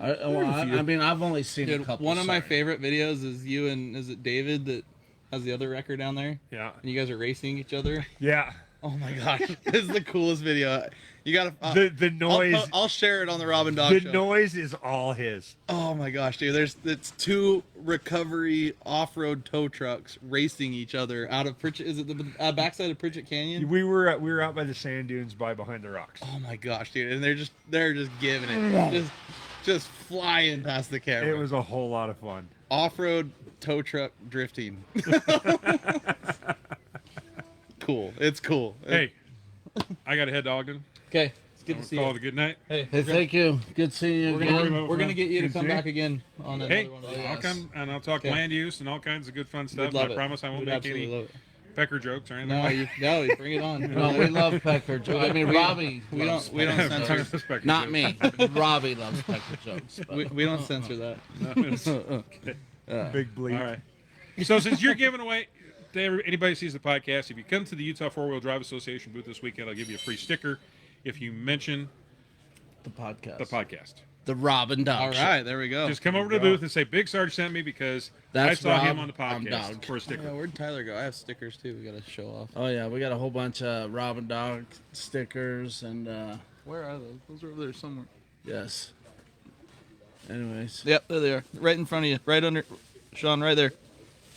I mean, I've only seen a Dude, couple. one of my sorry. favorite videos is you and is it David that has the other record down there? Yeah. And you guys are racing each other. Yeah. Oh my gosh, this is the coolest video. You gotta. The noise. I'll share it on the Robin Dog The Show. noise is all his. Oh my gosh, dude! It's 2 recovery off-road tow trucks racing each other out of Pritchett. Is it the backside of Pritchett Canyon? We were out by the sand dunes behind the rocks. Oh my gosh, dude! And they're just giving it, just flying past the camera. It was a whole lot of fun. Off-road tow truck drifting. Cool. It's cool. Hey, I got to head to Ogden. Okay. It's good I'm to see gonna call you. it a good night. Hey, Hey, thank you. Good seeing you we're again. gonna get you to Good come to see back again on another Hey, one of Oh, these. I'll yes. come and I'll talk Okay. land use and all kinds of good fun stuff. We'd love I it. promise I won't We'd make absolutely any love it. pecker jokes or anything. No, like bring it on. No, we love Pecker jokes. I mean, Robbie. we loves don't Pecker that. censor. jokes. Pecker Not jokes. me. Robbie loves Pecker jokes. But We don't censor that. Big bleep. All right. So since you're giving away to anybody who sees the podcast, if you come to the Utah Four Wheel Drive Association booth this weekend, I'll give you a free sticker if you mention the podcast. the podcast. The Robin Dog. All Show. right, there we go. Just come over to the booth and say Big Sarge sent me because That's I saw Rob, him on the I'm podcast Dog. for a sticker. Yeah, where'd Tyler go? I have stickers too. We gotta show off. Oh yeah, we got a whole bunch of Robin Dog stickers and Where are those? Those are over there somewhere. yes. Anyways, Yep, there they are. Right in front of you. Right under Sean, right there.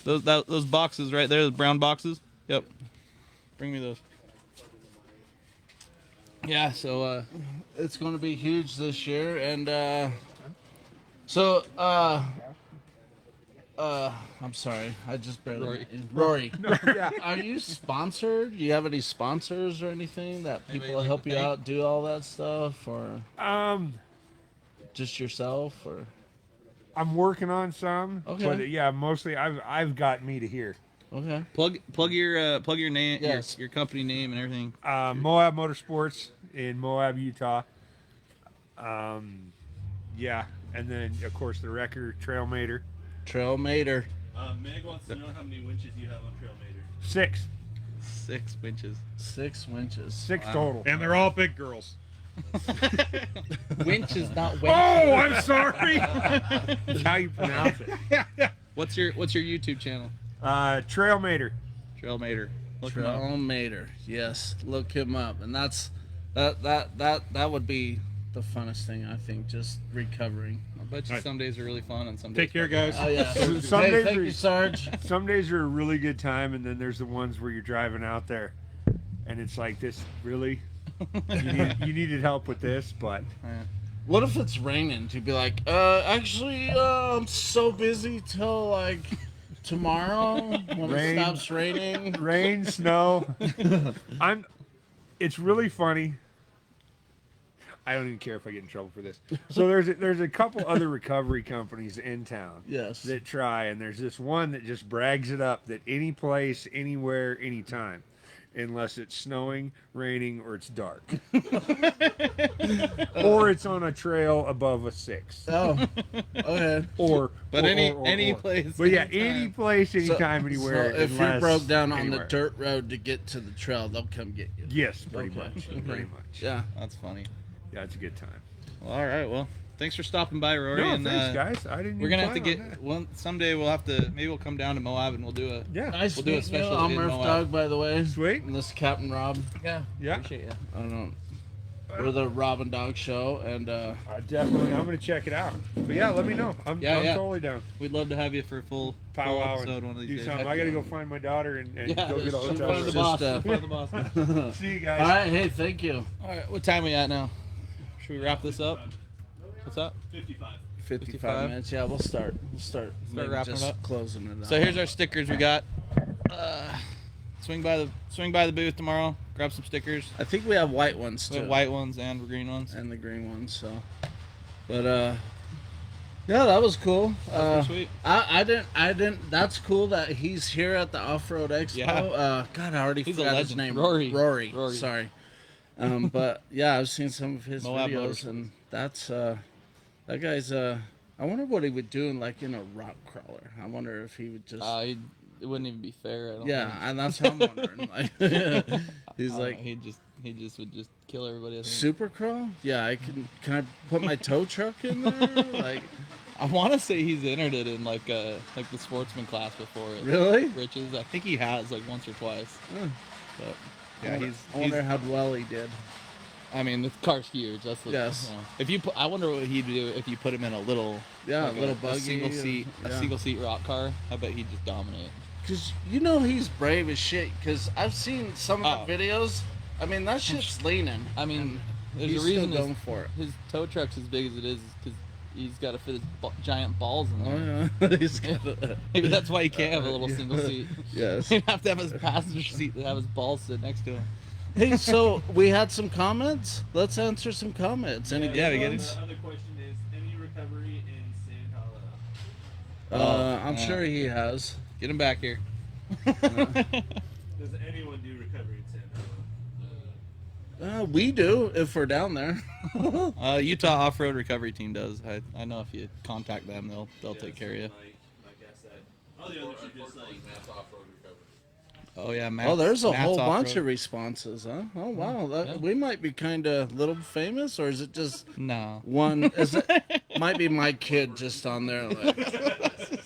Those boxes right there, those brown boxes. Yep. Bring me those. Yeah, so it's going to be huge this year, and I'm sorry, I just barely. Rory. Are you sponsored? Do you have any sponsors or anything that people Anybody will like help to you pay? out, do all that stuff, or just yourself, or? I'm working on some. Okay. But yeah, mostly I've got me to here. Okay. plug your name, Yes. your company name and everything. Moab Motorsports in Moab, Utah. Yeah, and then of course the Wrecker Trailmater. Trail Mater. Meg wants to know how many winches you have on Trailmater. 6 6 winches. 6 winches. 6 Wow. total. And they're all big girls. Winch is not Oh, I'm sorry. That's how you pronounce it. What's your YouTube channel? Trailmater. Trailmater. Look him up. Trail Mater. Yes, look him up, and that would be the funnest thing, I think, just recovering. I bet you Right. some days are really fun and some days Take care, guys. Oh yeah. Some Hey, days thank are- you, Sarge. Some days are a really good time, and then there's the ones where you're driving out there, and it's like this really. you needed help with this, but What if it's raining? To be like, actually, I'm so busy till like tomorrow when Rain. it stops raining. rain, snow. It's really funny. I don't even care if I get in trouble for this. So there's a couple other recovery companies in town. Yes. That try, and there's this one that just brags it up that any place, anywhere, anytime, unless it's snowing, raining, or it's dark, or it's on a trail above a 6. Oh, okay. But any place. But yeah, anytime. any place, anytime, anywhere. So if you unless broke down on anywhere. the dirt road to get to the trail, they'll come get you. Yes, pretty Okay. much. Pretty much. Yeah. That's funny. Yeah, it's a good time. Well, all right. Well, thanks for stopping by, Rory. No, and, thanks, guys. I didn't. We're even gonna have to plan on get that. one someday. We'll have to maybe we'll come down to Moab and we'll do a Yeah. Nice We'll do a meeting you. special I'm in Murph Moab. Dog, by the way. Sweet. And this is Captain Rob. yeah. Yeah. Appreciate you. I don't know. We're the Rob and Dog Show, and Definitely. I'm gonna check it out. But yeah, let me know. I'm Yeah. totally down. We'd love to have you for a full Powwow episode and one of these do days. something. I gotta go find my daughter and Yeah, go get a just hotel find the room. boss. Just, Find the boss. See you all guys. right. Hey, thank you. All right, what time we at now? Should we wrap this up? What's up? 55. 55 minutes. Yeah, we'll start. Maybe wrapping just it up. closing it. So out. here's our stickers we got. Swing by the booth tomorrow. Grab some stickers. I think we have white ones We too. have white ones and green ones. and the green ones. So, but yeah, that was cool. That's pretty sweet. I didn't. That's cool that he's here at the Off-Road Expo. Yeah. God, I already He's a forgot his legend. name. Rory. Rory. Rory. Sorry. But yeah, I've seen some of his Moab videos, Motors. and that's that guy's. I wonder what he would do in like in a rock crawler. I wonder if he would just. It wouldn't even be fair. I don't yeah, think. and that's how I'm wondering. Like, he's I don't like. know, he just would just kill everybody. I think. Super crawl? Yeah, I can I put my tow truck in there? Like, I want to say he's entered it in like the sportsman class before. At really? Riches. I think he has like once or twice. Huh. But yeah, I wonder how well he did. I mean, the car's huge. That's the, Yes. you know. If you put, I wonder what he'd do if you put him in a little, Yeah, like a little buggy. single seat, yeah. a single seat rock car. I bet he'd just dominate. Cause you know he's brave as shit. Cause I've seen some of the Oh. videos. I mean that shit's leaning. I mean, there's he's a reason still going for it. his tow truck's as big as it is because he's got to fit his giant balls in there. Oh yeah, he's got a, Maybe that's why he can't have a little single seat. yes. He'd have to have his passenger seat to have his balls sit next to him. Hey, so we had some comments. Let's answer some comments. Any Yeah, good we get ones? The other question is, any recovery in Sand Hollow? I'm sure he has. Get him back here. Does anyone do recovery in Sand Hollow? We do if we're down there. Utah Off-Road Recovery Team does. I know if you contact them, they'll take care of you. My guess that all the others are just like Oh yeah, Matt. Oh, there's a Matt's whole bunch Off-Road. of responses, huh? Oh wow, we might be kind of little famous, or is it just No. one? Is it might be my kid just on there like,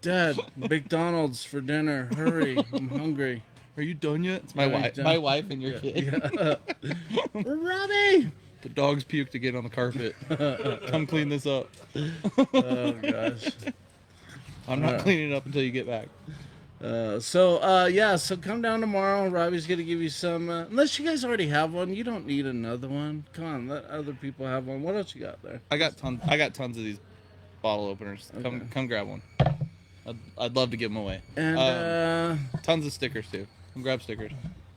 Dad, McDonald's for dinner. Hurry, I'm hungry. Are you done yet? It's my Yeah, wife. done. My wife and your kid. Robbie. The dog's puked again on the carpet. Come clean this up. Oh gosh. I'm not cleaning it up until you get back. So come down tomorrow. Robbie's gonna give you some. Unless you guys already have one, you don't need another one. Come on, let other people have one. What else you got there? I got tons of these bottle openers. Come grab one. I'd love to give them away. And Tons of stickers too. Come grab stickers.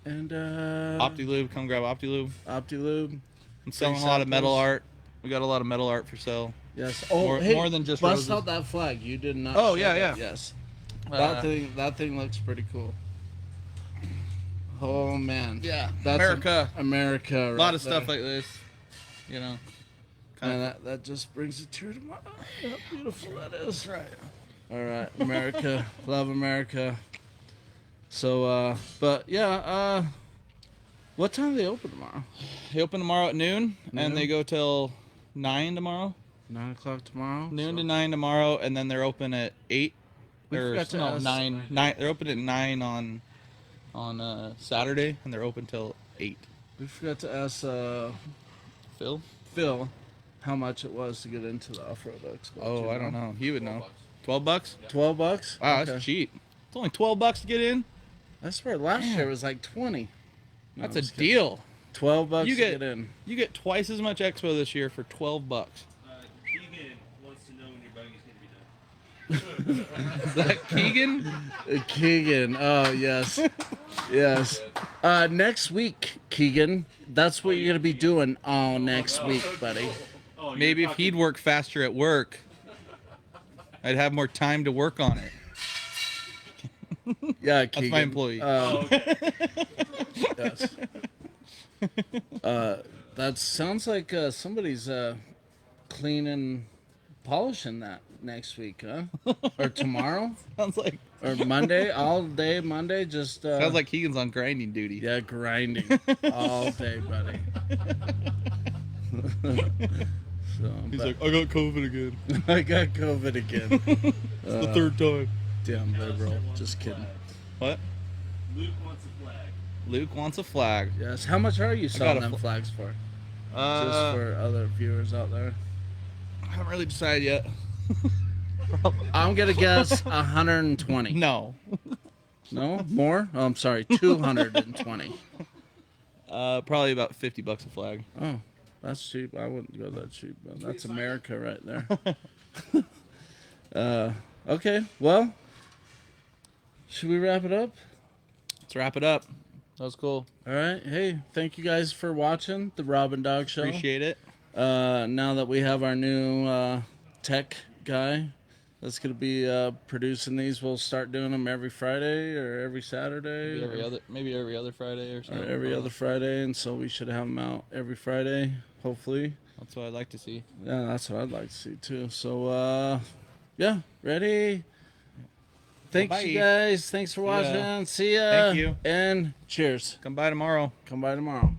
Optilube, come grab Optilube. Optilube. I'm selling a Free lot of metal samples. art. We got a lot of metal art for sale. Yes. More than just bust roses. out that flag. You did not. Oh, show yeah, that. yeah. Yes. Uh, That thing looks pretty cool. Oh man. Yeah. That's America. America. A lot of stuff like this. You know. And that just brings a tear to my eye. How beautiful that is. Right. All right, America. Love America. So, but yeah, what time do they open tomorrow? They open tomorrow at noon, Noon? and they go till 9 tomorrow. 9 o'clock tomorrow. Noon so- to 9 tomorrow, and then they're open at 8. We Or forgot to no, ask- 9. They're open at 9 on Saturday, and they're open till 8. We forgot to ask Phil? Phil how much it was to get into the off-road expo. Oh, Do you I don't know. He would know. $12 bucks? $12. Wow, Okay. that's cheap. It's only $12 to get in. I swear last year it was like 20. No, That's I'm a just kidding. deal. $12 You to get in. You get twice as much Expo this year for $12. Keegan wants to know when your buggy's gonna be done. Is that Keegan? Keegan. Oh, yes. Yes. Next week, Keegan. That's what you're going to be doing all next week, buddy. Oh, Maybe if he'd work faster at work, I'd have more time to work on it. Yeah, That's Keegan. my employee. Yes. That sounds like somebody's cleaning, polishing that next week, huh? Or tomorrow? Sounds like Or Monday? All day Monday? Just sounds like Keegan's on grinding duty. yeah, grinding all day, buddy. So, He's but like, I got COVID again. I got COVID again. It's the third time. Damn liberal. Just kidding. What? Luke wants a flag. Luke wants a flag. Yes. How much are you got selling a them flags for? Just Uh, for other viewers out there. I haven't really decided yet. I'm gonna guess 120. No. No? More? Oh, I'm sorry, 220. Probably about $50 a flag. Oh, that's cheap. I wouldn't go that cheap, but that's America right there. Okay, well, should we wrap it up? Let's wrap it up. That was cool. All right. Hey, thank you guys for watching the Rob and Dog Show. Appreciate it. Now that we have our new tech guy that's going to be producing these, we'll start doing them every Friday or every Saturday. Maybe every other Friday or Or something. every other Friday, and so we should have them out every Friday, hopefully. That's what I'd like to see. Yeah, that's what I'd like to see too. So, yeah, ready? Thanks, Bye. you guys. Thanks for watching. ya. See ya. Thank you. And cheers. Come by tomorrow. Come by tomorrow.